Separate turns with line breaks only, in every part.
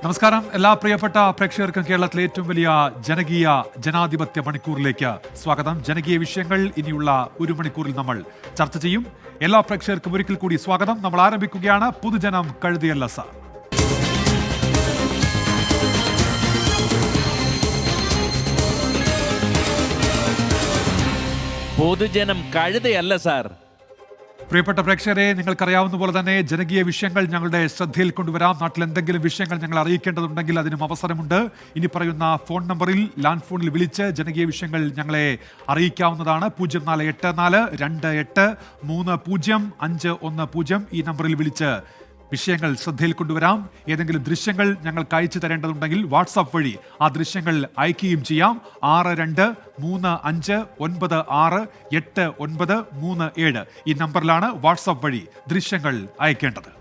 നമസ്കാരം. എല്ലാ പ്രിയപ്പെട്ട പ്രേക്ഷകർക്കും കേരളത്തിലെ ഏറ്റവും വലിയ ജനകീയ ജനാധിപത്യ മണിക്കൂറിലേക്ക് സ്വാഗതം. ജനകീയ വിഷയങ്ങൾ ഇനിയുള്ള ഒരു മണിക്കൂറിൽ നമ്മൾ ചർച്ച ചെയ്യും. എല്ലാ പ്രേക്ഷകർക്കും ഒരിക്കൽ കൂടി സ്വാഗതം. നമ്മൾ ആരംഭിക്കുകയാണ് പൊതുജനം കഴുതിയല്ല സാർ.
പൊതുജനം കഴുതയല്ല സാർ.
പ്രിയപ്പെട്ട പ്രേക്ഷകരെ, നിങ്ങൾക്കറിയാവുന്ന പോലെ തന്നെ ജനകീയ വിഷയങ്ങൾ ഞങ്ങളുടെ ശ്രദ്ധയിൽ കൊണ്ടുവരാം. നാട്ടിൽ എന്തെങ്കിലും വിഷയങ്ങൾ ഞങ്ങൾ അറിയിക്കേണ്ടതുണ്ടെങ്കിൽ അതിനും അവസരമുണ്ട്. ഇനി പറയുന്ന ഫോൺ നമ്പറിൽ ലാൻഡ് ഫോണിൽ വിളിച്ച് ജനകീയ വിഷയങ്ങൾ ഞങ്ങളെ അറിയിക്കാവുന്നതാണ്. 0484283050 ഈ നമ്പറിൽ വിളിച്ച് വിഷയങ്ങൾ ശ്രദ്ധയിൽ കൊണ്ടുവരാം. ഏതെങ്കിലും ദൃശ്യങ്ങൾ ഞങ്ങൾക്ക് അയച്ചു തരേണ്ടതുണ്ടെങ്കിൽ വാട്സാപ്പ് വഴി ആ ദൃശ്യങ്ങൾ അയക്കുകയും ചെയ്യാം. 6235968937 ഈ നമ്പറിലാണ് വാട്സാപ്പ് വഴി ദൃശ്യങ്ങൾ അയക്കേണ്ടത്.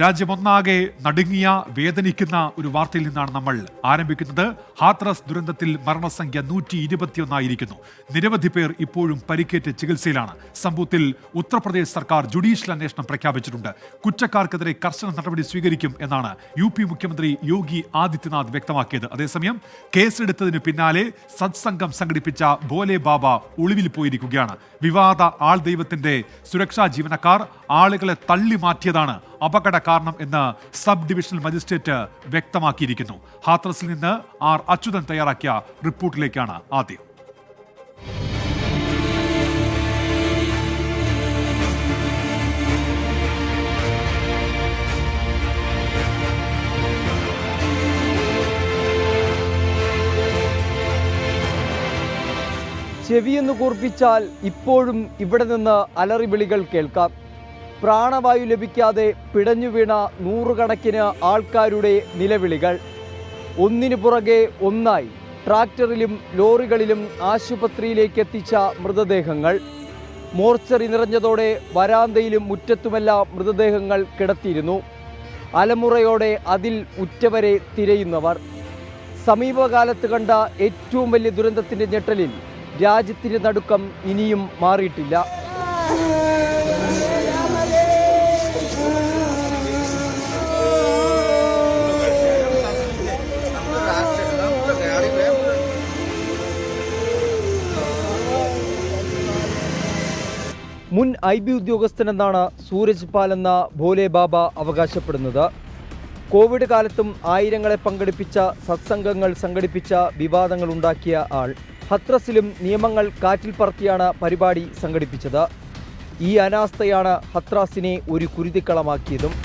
രാജ്യമൊന്നാകെ നടുങ്ങിയ വേദനിക്കുന്ന ഒരു വാർത്തയിൽ നിന്നാണ് നമ്മൾ ആരംഭിക്കുന്നത്. ഹാത്രസ് ദുരന്തത്തിൽ മരണസംഖ്യ 121 നിരവധി പേർ ഇപ്പോഴും പരിക്കേറ്റ് ചികിത്സയിലാണ്. സംഭവത്തിൽ ഉത്തർപ്രദേശ് സർക്കാർ ജുഡീഷ്യൽ അന്വേഷണം പ്രഖ്യാപിച്ചിട്ടുണ്ട്. കുറ്റക്കാർക്കെതിരെ കർശന നടപടി സ്വീകരിക്കും എന്നാണ് UP മുഖ്യമന്ത്രി യോഗി ആദിത്യനാഥ് വ്യക്തമാക്കിയത്. അതേസമയം കേസെടുത്തതിന് പിന്നാലെ സത്സംഗം സംഘടിപ്പിച്ച ഭോലെ ബാബ ഒളിവിൽ പോയിരിക്കുകയാണ്. വിവാദ ആൾ ദൈവത്തിന്റെ സുരക്ഷാ ജീവനക്കാർ ആളുകളെ തള്ളി മാറ്റിയതാണ് അപകട കാരണം എന്ന് സബ് ഡിവിഷണൽ മജിസ്ട്രേറ്റ് വ്യക്തമാക്കിയിരിക്കുന്നു. ഹാത്രസിൽ നിന്ന് ആർ അച്യുതൻ തയ്യാറാക്കിയ റിപ്പോർട്ടിലേക്കാണ് ആദ്യം.
ചെവിയെന്ന് കൂർപ്പിച്ചാൽ ഇപ്പോഴും ഇവിടെ നിന്ന് അലറിവിളികൾ കേൾക്കാം. പ്രാണവായു ലഭിക്കാതെ പിടഞ്ഞു വീണ നൂറുകണക്കിന് ആൾക്കാരുടെ നിലവിളികൾ. ഒന്നിനു പുറകെ ഒന്നായി ട്രാക്ടറിലും ലോറികളിലും ആശുപത്രിയിലേക്ക് എത്തിച്ച മൃതദേഹങ്ങൾ. മോർച്ചറി നിറഞ്ഞതോടെ വരാന്തയിലും മുറ്റത്തുമെല്ലാം മൃതദേഹങ്ങൾ കിടത്തിയിരുന്നു. അലമുറയോടെ അതിൽ ഉറ്റവരെ തിരയുന്നവർ. സമീപകാലത്ത് കണ്ട ഏറ്റവും വലിയ ദുരന്തത്തിൻ്റെ ഞെട്ടലിൽ രാജ്യത്തിൻ്റെ നടുക്കം ഇനിയും മാറിയിട്ടില്ല. മുൻ IB ഉദ്യോഗസ്ഥനെന്നാണ് സൂരജ് പാൽ എന്ന ഭോലെ ബാബ അവകാശപ്പെടുന്നത്. കോവിഡ് കാലത്തും ആയിരങ്ങളെ പങ്കെടുപ്പിച്ച സത്സംഗങ്ങൾ സംഘടിപ്പിച്ച വിവാദങ്ങൾ ഉണ്ടാക്കിയ ആൾ ഹത്രസിലും നിയമങ്ങൾ കാറ്റിൽ പറത്തിയാണ് പരിപാടി സംഘടിപ്പിച്ചത്. ഈ അനാസ്ഥയാണ് ഹത്രാസിനെ ഒരു കുരുതിക്കളമാക്കിയതും.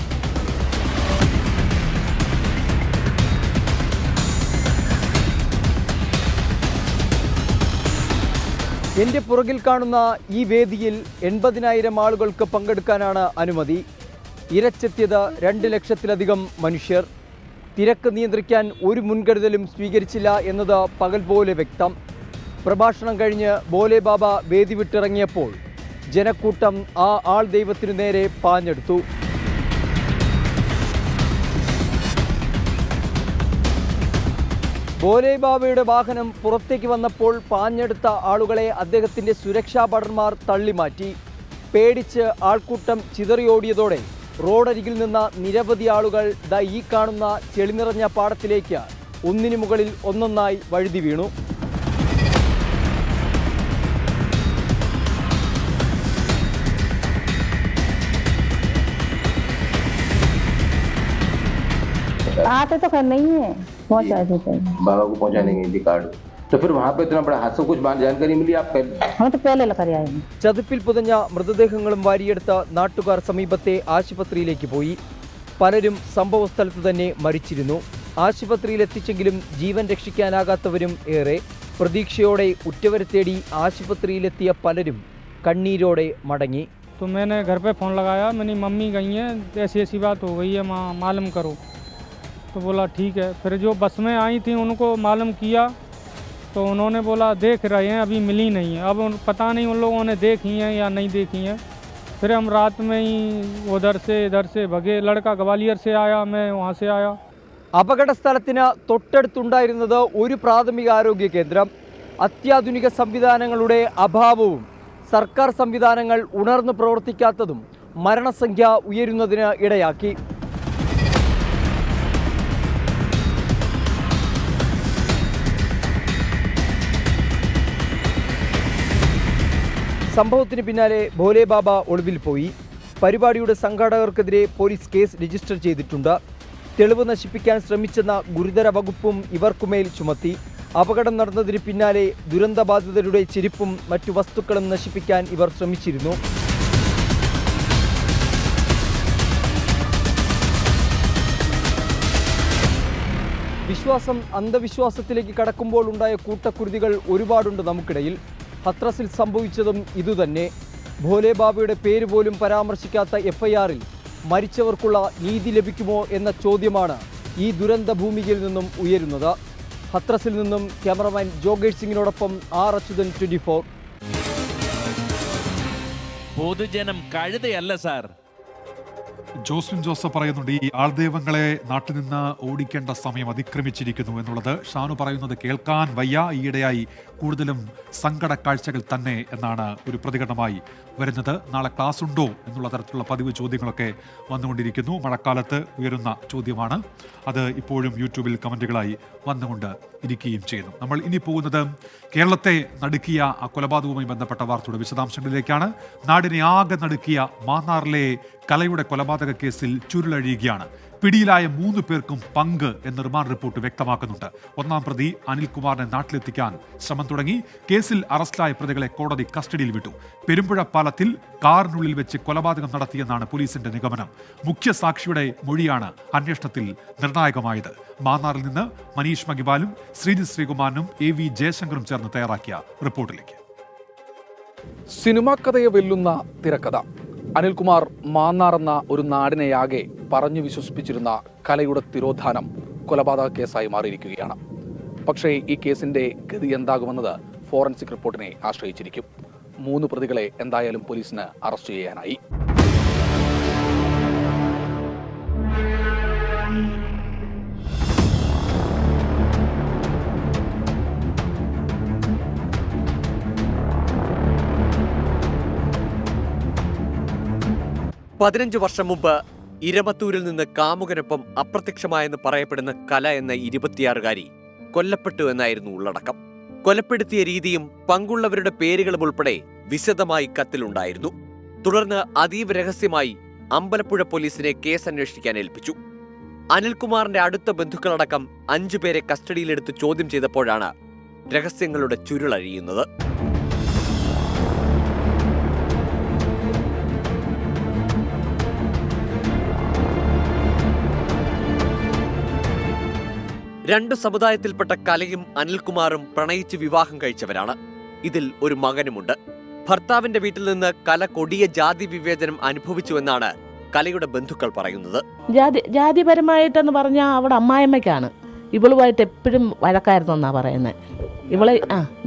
എൻ്റെ പുറകിൽ കാണുന്ന ഈ വേദിയിൽ 80,000 ആളുകൾക്ക് പങ്കെടുക്കാനാണ് അനുമതി. ഇരച്ചെത്തിയത് 2 ലക്ഷത്തിലധികം മനുഷ്യർ. തിരക്ക് നിയന്ത്രിക്കാൻ ഒരു മുൻകരുതലും സ്വീകരിച്ചില്ല എന്നത് പകൽ പോലെ വ്യക്തം. പ്രഭാഷണം കഴിഞ്ഞ് ഭോലെ ബാബ വേദി വിട്ടിറങ്ങിയപ്പോൾ ജനക്കൂട്ടം ആ ആൾ ദൈവത്തിനു നേരെ പാഞ്ഞെടുത്തു. ഭോലെ ബാബയുടെ വാഹനം പുറത്തേക്ക് വന്നപ്പോൾ പാഞ്ഞെടുത്ത ആളുകളെ അദ്ദേഹത്തിൻ്റെ സുരക്ഷാ ഭടന്മാർ തള്ളിമാറ്റി. പേടിച്ച് ആൾക്കൂട്ടം ചിതറിയോടിയതോടെ റോഡരികിൽ നിന്ന നിരവധി ആളുകൾ ഈ കാണുന്ന ചെളി നിറഞ്ഞ പാടത്തിലേക്ക് ഒന്നിനു മുകളിൽ ഒന്നൊന്നായി വഴുതി വീണു.
आते तो कर नहीं है, पहुंचा देते हैं
बाबा को पहुंचाने गई थी कार्ड. तो फिर वहाँ पे इतना बड़ा हादसा, कुछ जानकारी मिली आप?
हम तो पहले लेकर आए हैं.
ചതുപ്പിൽ പുതഞ്ഞ മൃതദേഹങ്ങളും വാരിയെടുത്ത നാട്ടുകാർ സമീപത്തെ ആശുപത്രിയിലേക്ക് പോയി. പലരും സംഭവ സ്ഥലത്ത് തന്നെ മരിച്ചിരുന്നു. ആശുപത്രിയിൽ എത്തിച്ചെങ്കിലും ജീവൻ രക്ഷിക്കാനാകാത്തവരും ഏറെ. പ്രതീക്ഷയോടെ ഉറ്റവരെ തേടി ആശുപത്രിയിലെത്തിയ പലരും കണ്ണീരോടെ മടങ്ങി.
तो मैंने घर पे फ़ोन लगाया, मेरी मम्मी गई हैं, ऐसी ऐसी बात हो गई है, मालूम करो. तो बोला ठीक है. फिर जो बस में आई थी उनको मालूम किया तो उन्होंने बोला देख रहे हैं, अभी मिली नहीं है. अब पता नहीं उन लोगों ने देखी हैं या नहीं देखी हैं. फिर हम रात में ही उधर से इधर से भगे. लड़का ग्वालियर से आया, मैं वहाँ से आया.
അപകട സ്ഥലത്തിന് തൊട്ടടുത്തുണ്ടായിരുന്നത് ഒരു പ്രാഥമിക ആരോഗ്യ കേന്ദ്രം. അത്യാധുനിക സംവിധാനങ്ങളുടെ അഭാവവും സർക്കാർ സംവിധാനങ്ങൾ ഉണർന്നു പ്രവർത്തിക്കാത്തതും മരണസംഖ്യ ഉയരുന്നതിന് ഇടയാക്കി. സംഭവത്തിന് പിന്നാലെ ഭോലെ ബാബ ഒളിവിൽ പോയി. പരിപാടിയുടെ സംഘാടകർക്കെതിരെ പോലീസ് കേസ് രജിസ്റ്റർ ചെയ്തിട്ടുണ്ട്. തെളിവ് നശിപ്പിക്കാൻ ശ്രമിച്ചെന്ന ഗുരുതര വകുപ്പും ഇവർക്കുമേൽ ചുമത്തി. അപകടം നടന്നതിന് പിന്നാലെ ദുരന്തബാധിതരുടെ ചെരുപ്പും മറ്റു വസ്തുക്കളും നശിപ്പിക്കാൻ ഇവർ ശ്രമിച്ചിരുന്നു. വിശ്വാസം അന്ധവിശ്വാസത്തിലേക്ക് കടക്കുമ്പോൾ ഉണ്ടായ കൂട്ടക്കുരുതികൾ ഒരുപാടുണ്ട് നമുക്കിടയിൽ. ഹത്രസിൽ സംഭവിച്ചതും ഇതുതന്നെ. ഭോലെ ബാബയുടെ പേര് പോലും പരാമർശിക്കാത്ത FIRൽ മരിച്ചവർക്കുള്ള നീതി ലഭിക്കുമോ എന്ന ചോദ്യമാണ് ഈ ദുരന്ത ഭൂമികയിൽ നിന്നും ഉയരുന്നത്. ഹത്രസിൽ നിന്നും ക്യാമറമാൻ ജോഗേഷ് സിംഗിനോടൊപ്പം R. അച്യുതൻ, 24.
പൊതുജനം കഴുതയല്ല സാർ.
ജോസ്വിൻ ജോസഫ് പറയുന്നുണ്ട് ഈ ആൾദൈവങ്ങളെ നാട്ടിൽ നിന്ന് ഓടിക്കേണ്ട സമയം അതിക്രമിച്ചിരിക്കുന്നു എന്നുള്ളത്. ഷാനു പറയുന്നത് കേൾക്കാൻ വയ്യ. ഈയിടെയായി കൂടുതലും സങ്കട കാഴ്ചകൾ തന്നെ എന്നാണ് ഒരു പ്രതികരണമായി വരുന്നത്. നാളെ ക്ലാസ് ഉണ്ടോ എന്നുള്ള തരത്തിലുള്ള പതിവ് ചോദ്യങ്ങളൊക്കെ വന്നുകൊണ്ടിരിക്കുന്നു. മഴക്കാലത്ത് ഉയരുന്ന ചോദ്യമാണ് അത്. ഇപ്പോഴും യൂട്യൂബിൽ കമന്റുകളായി വന്നുകൊണ്ട് ഇരിക്കുകയും ചെയ്യുന്നു. നമ്മൾ ഇനി പോകുന്നത് കേരളത്തെ നടുക്കിയ ആ കൊലപാതകവുമായി ബന്ധപ്പെട്ട വാർത്തയുടെ വിശദാംശങ്ങളിലേക്കാണ്. നാടിനെ ആകെ നടുക്കിയ മാന്നാറിലെ കലയുടെ കൊലപാതക കേസിൽ ചുരുളഴിയുകയാണ്. പിടിയിലായ 3 പേർക്കും പങ്ക് എന്ന് റിമാൻഡ് റിപ്പോർട്ട് വ്യക്തമാക്കുന്നുണ്ട്. ഒന്നാം പ്രതി അനിൽകുമാറിനെ നാട്ടിലെത്തിക്കാൻ ശ്രമം തുടങ്ങി. കേസിൽ അറസ്റ്റിലായ പ്രതികളെ കോടതി കസ്റ്റഡിയിൽ വിട്ടു. പെരുമ്പുഴ പാലത്തിൽ കാറിനുള്ളിൽ വെച്ച് കൊലപാതകം നടത്തിയെന്നാണ് പോലീസിന്റെ നിഗമനം. മുഖ്യ സാക്ഷിയുടെ മൊഴിയാണ് അന്വേഷണത്തിൽ നിർണായകമായത്. മാന്നാറിൽ നിന്ന് മനീഷ് മഗിബാലും ശ്രീജിത് ശ്രീകുമാരനും AV ജയശങ്കറും ചേർന്ന് തയ്യാറാക്കിയ റിപ്പോർട്ടിലേക്ക്.
സിനിമാ കഥയെ വെല്ലുന്ന തിരക്കഥ. അനിൽകുമാർ മാന്നാർ എന്ന ഒരു നാടിനെയാകെ പറഞ്ഞു വിശ്വസിപ്പിച്ചിരുന്ന കലയുടെ തിരോധാനം കൊലപാതക കേസായി മാറിയിരിക്കുകയാണ്. പക്ഷേ ഈ കേസിന്റെ ഗതി എന്താകുമെന്നത് ഫോറൻസിക് റിപ്പോർട്ടിനെ ആശ്രയിച്ചിരിക്കും. 3 പ്രതികളെ എന്തായാലും പോലീസിന് അറസ്റ്റ് ചെയ്യാനായി.
പതിനഞ്ച് വർഷം മുമ്പ് ഇരമത്തൂരിൽ നിന്ന് കാമുകനൊപ്പം അപ്രത്യക്ഷമായെന്ന് പറയപ്പെടുന്ന കല എന്ന 26-കാരി കൊല്ലപ്പെട്ടു എന്നായിരുന്നു ഉള്ളടക്കം. കൊലപ്പെടുത്തിയ രീതിയും പങ്കുള്ളവരുടെ പേരുകളും ഉൾപ്പെടെ വിശദമായി കത്തിലുണ്ടായിരുന്നു. തുടർന്ന് അതീവ രഹസ്യമായി അമ്പലപ്പുഴ പോലീസിനെ കേസ് അന്വേഷിക്കാൻ ഏൽപ്പിച്ചു. അനിൽകുമാറിന്റെ അടുത്ത ബന്ധുക്കളടക്കം 5 പേരെ കസ്റ്റഡിയിലെടുത്ത് ചോദ്യം ചെയ്തപ്പോഴാണ് രഹസ്യങ്ങളുടെ ചുരുളഴിയുന്നത്. രണ്ടു സമുദായത്തിൽപ്പെട്ട കലയും അനിൽകുമാറും പ്രണയിച്ച് വിവാഹം കഴിച്ചവരാണ്. ഇതിൽ ഒരു മകനുമുണ്ട്. ഭർത്താവിന്റെ വീട്ടിൽ നിന്ന് കല കൊടിയ ജാതി വിവേചനം അനുഭവിച്ചുവെന്നാണ് കലയുടെ ബന്ധുക്കൾ പറയുന്നത്.
ജാതിപരമായിട്ടെന്ന് പറഞ്ഞാൽ അവിടെ അമ്മായിമ്മയ്ക്കാണ്. ഇവളുമായിട്ട് എപ്പോഴും വഴക്കായിരുന്നു എന്നാ പറയുന്നത്. ഇവളെ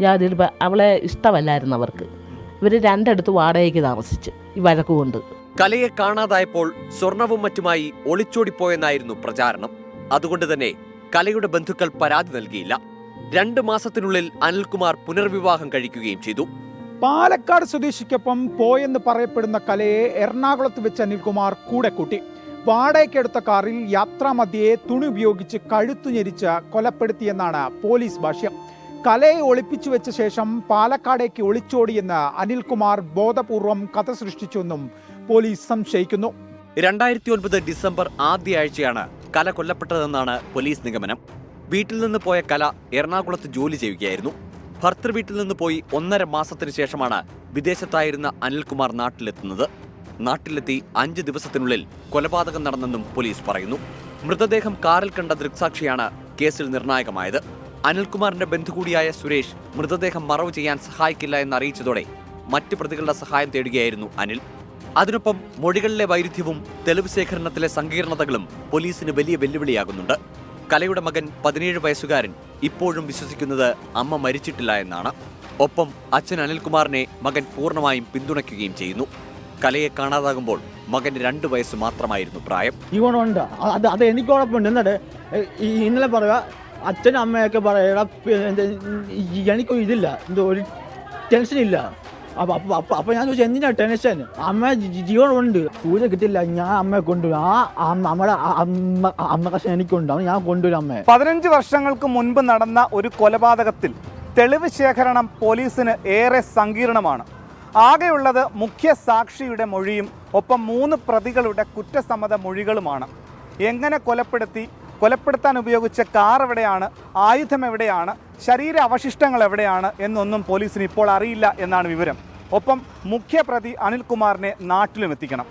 ജാതി അവളെ ഇഷ്ടമല്ലായിരുന്നു അവർക്ക്. ഇവർ 2 അടുത്ത് വാടകയ്ക്ക് താമസിച്ച് ഈ വഴക്കുകൊണ്ട്.
കലയെ കാണാതായപ്പോൾ സ്വർണവും മറ്റുമായി ഒളിച്ചോടിപ്പോയെന്നായിരുന്നു പ്രചാരണം. അതുകൊണ്ട് തന്നെ കലയുടെ ബന്ധുക്കൾ പരാതി നൽകിയില്ല. 2 മാസത്തിനുള്ളിൽ അനിൽകുമാർ പുനർവിവാഹം കഴിക്കുകയും ചെയ്തു.
പാലക്കാട് സ്വദേശിക്കൊപ്പം പോയെന്ന് പറയപ്പെടുന്ന കലയെ എറണാകുളത്ത് വെച്ച് അനിൽകുമാർ കൂടെ കൂട്ടി. വാടകയ്ക്കെടുത്ത കാറിൽ യാത്രാമധ്യേ തുണി ഉപയോഗിച്ച് കഴുത്തു ഞെരിച്ച് കൊലപ്പെടുത്തിയെന്നാണ് പോലീസ് ഭാഷ്യം. കലയെ ഒളിപ്പിച്ചു വെച്ച ശേഷം പാലക്കാടേക്ക് ഒളിച്ചോടിയെന്ന് അനിൽകുമാർ ബോധപൂർവം കഥ സൃഷ്ടിച്ചുവെന്നും പോലീസ് സംശയിക്കുന്നു.
2009 ഡിസംബർ ആദ്യ ആഴ്ചയാണ് കല കൊല്ലപ്പെട്ടതെന്നാണ് പോലീസ് നിഗമനം. വീട്ടിൽ നിന്ന് പോയ കല എറണാകുളത്ത് ജോലി ചെയ്യുകയായിരുന്നു. ഭർത്തൃ വീട്ടിൽ നിന്ന് പോയി 1.5 മാസത്തിന് ശേഷമാണ് വിദേശത്തായിരുന്ന അനിൽകുമാർ നാട്ടിലെത്തുന്നത്. നാട്ടിലെത്തി 5 ദിവസത്തിനുള്ളിൽ കൊലപാതകം നടന്നെന്നും പോലീസ് പറയുന്നു. മൃതദേഹം കാറിൽ കണ്ട ദൃക്സാക്ഷിയാണ് കേസിൽ നിർണായകമായത്. അനിൽകുമാറിന്റെ ബന്ധു കൂടിയായ സുരേഷ് മൃതദേഹം മറവ് ചെയ്യാൻ സഹായിക്കില്ല എന്നറിയിച്ചതോടെ മറ്റ് പ്രതികളുടെ സഹായം തേടുകയായിരുന്നു അനിൽ. അതിനൊപ്പം മൊഴികളിലെ വൈരുദ്ധ്യവും തെളിവ് ശേഖരണത്തിലെ സങ്കീർണതകളും പോലീസിന് വലിയ വെല്ലുവിളിയാകുന്നുണ്ട്. കലയുടെ മകൻ 17 വയസ്സുകാരൻ ഇപ്പോഴും വിശ്വസിക്കുന്നത് അമ്മ മരിച്ചിട്ടില്ല എന്നാണ്. ഒപ്പം അച്ഛൻ അനിൽകുമാറിനെ മകൻ പൂർണ്ണമായും പിന്തുണയ്ക്കുകയും ചെയ്യുന്നു. കലയെ കാണാതാകുമ്പോൾ മകന് 2 വയസ്സ് മാത്രമായിരുന്നു പ്രായം.
അത് എനിക്ക് കുഴപ്പമുണ്ട്. എന്നിട്ട് ഇന്നലെ പറയുക അച്ഛനും അമ്മയൊക്കെ പറയുക എനിക്കും ഇതില്ല, ഒരു ടെൻഷനില്ല. അപ്പൊ ഞാൻ ചോദിച്ചു എന്തിനാ ടെൻഷൻ? അമ്മ ജീവനുണ്ട്, സൂര്യ കിട്ടില്ല, ഞാൻ അമ്മയെ കൊണ്ടുവരും. നമ്മുടെ അമ്മ കഷ്ണം എനിക്കുണ്ടാവും, ഞാൻ കൊണ്ടുവരും അമ്മയെ.
15 വർഷങ്ങൾക്ക് മുൻപ് നടന്ന ഒരു കൊലപാതകത്തിൽ തെളിവ് ശേഖരണം പോലീസിന് ഏറെ സങ്കീർണമാണ്.
ആകെയുള്ളത് മുഖ്യ സാക്ഷിയുടെ മൊഴിയും ഒപ്പം 3 പ്രതികളുടെ കുറ്റസമ്മത മൊഴികളുമാണ്. എങ്ങനെ കൊലപ്പെടുത്താൻ ഉപയോഗിച്ച കാർ എവിടെയാണ്, ആയുധം എവിടെയാണ്, ശരീര അവശിഷ്ടങ്ങൾ എവിടെയാണ് എന്നൊന്നും പോലീസിന് ഇപ്പോൾ അറിയില്ല എന്നാണ് വിവരം. ഒപ്പം മുഖ്യപ്രതി അനിൽകുമാറിനെ നാട്ടിലും എത്തിക്കണം.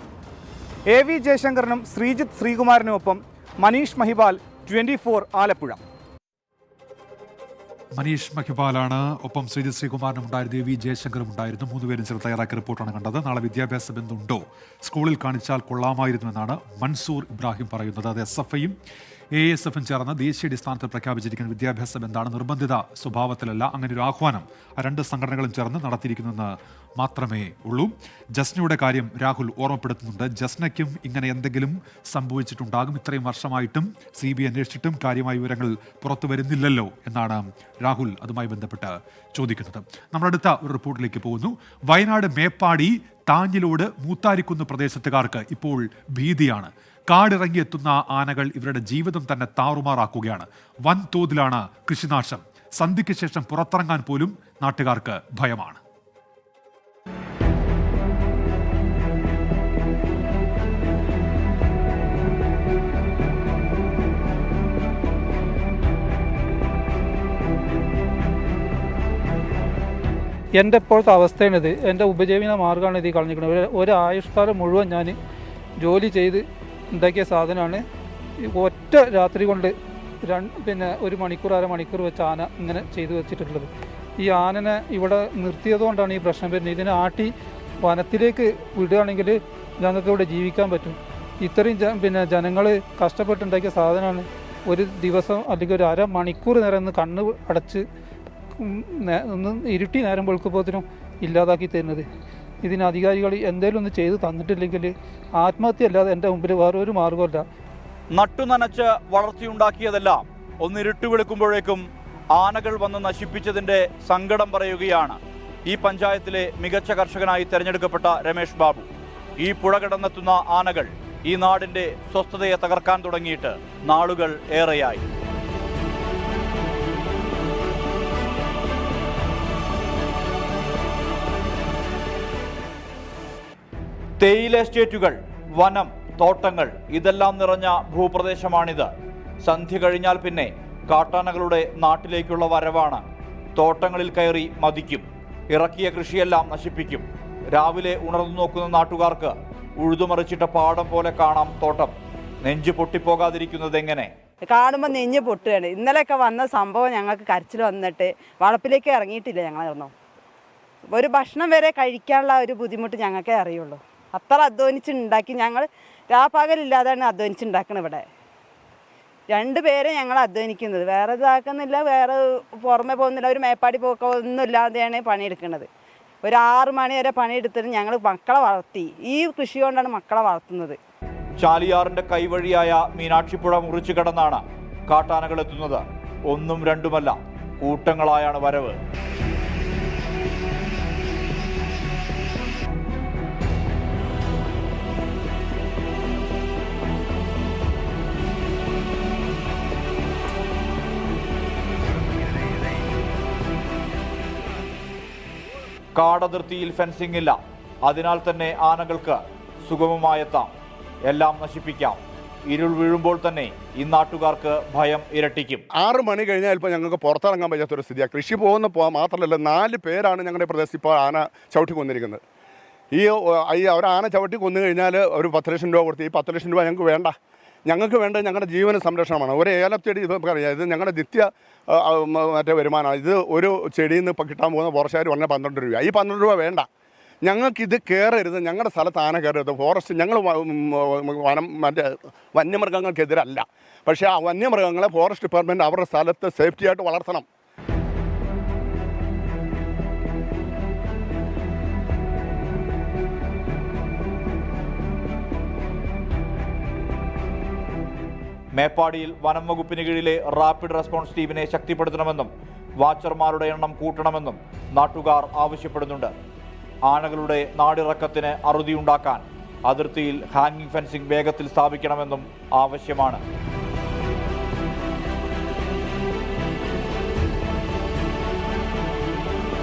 AV ജയശങ്കറിനും ശ്രീജിത്ത് ശ്രീകുമാറിനുമൊപ്പം മനീഷ് മഹിപാൽ, 24 ആലപ്പുഴ.
മനീഷ് മഹിപാലാണ്, ഒപ്പം ശ്രീജിത്ത് ശ്രീകുമാരനും ഉണ്ടായിരുന്നു, AV ജയശങ്കറും ഉണ്ടായിരുന്നു. 3 പേരും ചേർത്ത് തയ്യാറാക്കിയ റിപ്പോർട്ടാണ് കണ്ടത്. നാളെ വിദ്യാഭ്യാസ ബന്ധമുണ്ടോ, സ്കൂളിൽ കാണിച്ചാൽ കൊള്ളാമായിരുന്നുവെന്നാണ് മൻസൂർ ഇബ്രാഹിം പറയുന്നത്. അത് SFIയും ASFും ചേർന്ന് ദേശീയാടിസ്ഥാനത്തിൽ പ്രഖ്യാപിച്ചിരിക്കുന്ന വിദ്യാഭ്യാസ ബന്ധാണ്. നിർബന്ധിത സ്വഭാവത്തിലല്ല. അങ്ങനെ ഒരു ആഹ്വാനം 2 സംഘടനകളും ചേർന്ന് നടത്തിയിരിക്കുന്നെന്ന് മാത്രമേ ഉള്ളൂ. ജസ്നയുടെ കാര്യം രാഹുൽ ഓർമ്മപ്പെടുത്തുന്നുണ്ട്. ജസ്നയ്ക്കും ഇങ്ങനെ എന്തെങ്കിലും സംഭവിച്ചിട്ടുണ്ടാകും. ഇത്രയും വർഷമായിട്ടും CBI അന്വേഷിച്ചിട്ടും കാര്യമായ വിവരങ്ങൾ പുറത്തു വരുന്നില്ലല്ലോ എന്നാണ് രാഹുൽ അതുമായി ബന്ധപ്പെട്ട് ചോദിക്കുന്നത്. നമ്മളടുത്ത ഒരു റിപ്പോർട്ടിലേക്ക് പോകുന്നു. വയനാട് മേപ്പാടി താഞ്ഞിലോട് മൂത്താരിക്കുന്ന് പ്രദേശത്തുകാർക്ക് ഇപ്പോൾ ഭീതിയാണ്. കാടിറങ്ങിയെത്തുന്ന ആനകൾ ഇവരുടെ ജീവിതം തന്നെ താറുമാറാക്കുകയാണ്. വൻതോതിലാണ് കൃഷിനാശം. സന്ധ്യയ്ക്ക് ശേഷം പുറത്തിറങ്ങാൻ പോലും നാട്ടുകാർക്ക് ഭയമാണ്.
എൻ്റെ ഇപ്പോഴത്തെ അവസ്ഥയാണിത്. എൻ്റെ ഉപജീവന മാർഗ്ഗമാണ് ഇത് കളഞ്ഞിരിക്കുന്നത്. ഒരു ആയുഷ്കാലം മുഴുവൻ ഞാൻ ജോലി ചെയ്ത് ഉണ്ടാക്കിയ സാധനമാണ്. ഒറ്റ രാത്രി കൊണ്ട് ഒരു മണിക്കൂർ 1/2 മണിക്കൂർ വെച്ച് ആന ഇങ്ങനെ ചെയ്തു വെച്ചിട്ടുള്ളത്. ഈ ആനനെ ഇവിടെ നിർത്തിയതുകൊണ്ടാണ് ഈ പ്രശ്നം വരുന്നത്. ഇതിനെ ആട്ടി വനത്തിലേക്ക് വിടുകയാണെങ്കിൽ ഞങ്ങൾക്ക് ഇവിടെ ജീവിക്കാൻ പറ്റും. ഇത്രയും ജനങ്ങൾ കഷ്ടപ്പെട്ടുണ്ടാക്കിയ സാധനമാണ്. ഒരു ദിവസം അല്ലെങ്കിൽ ഒരു 1/2 മണിക്കൂർ നേരം ഒന്ന് കണ്ണ് അടച്ച് ഒന്ന് ഇരുട്ടി നേരം വെളുക്കുമ്പോഴത്തേനും ഇല്ലാതാക്കി തരുന്നത്. ഇതിന് അധികാരികൾ എന്തെങ്കിലും ഒന്ന് ചെയ്ത് തന്നിട്ടില്ലെങ്കിൽ ആത്മഹത്യ അല്ലാതെ എൻ്റെ മുമ്പിൽ വേറൊരു മാർഗമല്ല.
നട്ടുനനച്ച് വളർത്തിയുണ്ടാക്കിയതെല്ലാം ഒന്ന് ഇരുട്ട് വെളുക്കുമ്പോഴേക്കും ആനകൾ വന്ന് നശിപ്പിച്ചതിൻ്റെ സങ്കടം പറയുകയാണ് ഈ പഞ്ചായത്തിലെ മികച്ച കർഷകനായി തെരഞ്ഞെടുക്കപ്പെട്ട രമേഷ് ബാബു. ഈ പുഴ കടന്നെത്തുന്ന ആനകൾ ഈ നാടിൻ്റെ സ്വസ്ഥതയെ തകർക്കാൻ തുടങ്ങിയിട്ട് നാളുകൾ ഏറെയായി. തേയില എസ്റ്റേറ്റുകൾ, വനം, തോട്ടങ്ങൾ ഇതെല്ലാം നിറഞ്ഞ ഭൂപ്രദേശമാണിത്. സന്ധ്യ കഴിഞ്ഞാൽ പിന്നെ കാട്ടാനകളുടെ നാട്ടിലേക്കുള്ള വരവാണ്. തോട്ടങ്ങളിൽ കയറി മതിക്കും, ഇറക്കിയ കൃഷിയെല്ലാം നശിപ്പിക്കും. രാവിലെ ഉണർന്നു നോക്കുന്ന നാട്ടുകാർക്ക് ഉഴുതുമറിച്ചിട്ട പാടം പോലെ കാണാം തോട്ടം. നെഞ്ച് പൊട്ടിപ്പോകാതിരിക്കുന്നത് എങ്ങനെ?
കാണുമ്പോൾ നെഞ്ഞ് പൊട്ടുകയാണ്. ഇന്നലെയൊക്കെ വന്ന സംഭവം ഞങ്ങൾക്ക് കരച്ചിൽ വന്നിട്ട് വളപ്പിലേക്ക് ഇറങ്ങിയിട്ടില്ല. ഞങ്ങളൊന്നും ഒരു ഭക്ഷണം വരെ കഴിക്കാനുള്ള ഒരു ബുദ്ധിമുട്ട് ഞങ്ങൾക്കേ അറിയുള്ളൂ. അത്ര അധ്വാനിച്ചുണ്ടാക്കി ഞങ്ങൾ രാപ്പകലില്ലാതാണ് അധ്വാനിച്ചുണ്ടാക്കുന്നത്. ഇവിടെ 2 പേരെ ഞങ്ങൾ അധ്വാനിക്കുന്നത്, വേറെ ഇതാക്കുന്നില്ല, വേറെ പുറമെ പോകുന്നില്ല, ഒരു മേപ്പാടി പോക്കോ ഒന്നും ഇല്ലാതെയാണ് പണിയെടുക്കുന്നത്. ഒരു 6 മണി വരെ പണിയെടുത്തിട്ട് ഞങ്ങൾ മക്കളെ വളർത്തി. ഈ കൃഷി കൊണ്ടാണ് മക്കളെ വളർത്തുന്നത്.
ചാലിയാറിന്റെ കൈവഴിയായ മീനാക്ഷിപ്പുഴ മുറിച്ചു കടന്നാണ് കാട്ടാനകൾ എത്തുന്നത്. 1ഉം 2ഉമല്ല, കൂട്ടങ്ങളായാണ് വരവ്. കാടതിർത്തിയിൽ ഫെൻസിംഗ് ഇല്ല. അതിനാൽ തന്നെ ആനകൾക്ക് സുഗമമായെത്താം, എല്ലാം നശിപ്പിക്കാം. ഇരുൾ വീഴുമ്പോൾ തന്നെ ഈ നാട്ടുകാർക്ക് ഭയം ഇരട്ടിക്കും.
6 മണി കഴിഞ്ഞാൽ ഇപ്പോൾ ഞങ്ങൾക്ക് പുറത്തിറങ്ങാൻ പറ്റാത്തൊരു സ്ഥിതിയാണ്. കൃഷി പോകാൻ മാത്രമല്ല, 4 പേരാണ് ഞങ്ങളുടെ പ്രദേശത്ത് ഇപ്പോൾ ആന ചവിട്ടി കൊന്നിരിക്കുന്നത്. ഈ ഒരു ആന ചവിട്ടി കൊന്നു കഴിഞ്ഞാൽ ഒരു 10 ലക്ഷം രൂപ കൊടുത്ത്, ഈ 10 ലക്ഷം രൂപ ഞങ്ങൾക്ക് വേണ്ട. ഞങ്ങൾക്ക് വേണ്ടത് ഞങ്ങളുടെ ജീവന സംരക്ഷണമാണ്. ഒരു ഏലച്ചെടി ഇതൊക്കെ അറിയാം, ഇത് ഞങ്ങളുടെ നിത്യ വരുമാനമാണ്. ഇത് ഒരു ചെടിയിൽ നിന്ന് ഇപ്പോൾ കിട്ടാൻ പോകുന്ന ഫോറസ്റ്റുകാർ പറഞ്ഞാൽ 12 രൂപ. ഈ 12 രൂപ വേണ്ട. ഞങ്ങൾക്കിത് കയറരുത്, ഞങ്ങളുടെ സ്ഥലത്ത് ആന കയറരുത്. ഫോറസ്റ്റ് ഞങ്ങൾ വന്യമൃഗങ്ങൾക്കെതിരല്ല, പക്ഷേ ആ വന്യമൃഗങ്ങളെ ഫോറസ്റ്റ് ഡിപ്പാർട്ട്മെൻറ്റ് അവരുടെ സ്ഥലത്ത് സേഫ്റ്റിയായിട്ട് വളർത്തണം.
മേപ്പാടിയിൽ വനം വകുപ്പിന് കീഴിലെ റാപ്പിഡ് റെസ്പോൺസ് ടീമിനെ ശക്തിപ്പെടുത്തണമെന്നും വാച്ചർമാരുടെ എണ്ണം കൂട്ടണമെന്നും നാട്ടുകാർ ആവശ്യപ്പെടുന്നുണ്ട്. ആനകളുടെ നാടിറക്കത്തിന് അറുതിയുണ്ടാക്കാൻ അതിർത്തിയിൽ ഹാങ്ങിങ് ഫെൻസിംഗ് വേഗത്തിൽ സ്ഥാപിക്കണമെന്നും ആവശ്യമാണ്.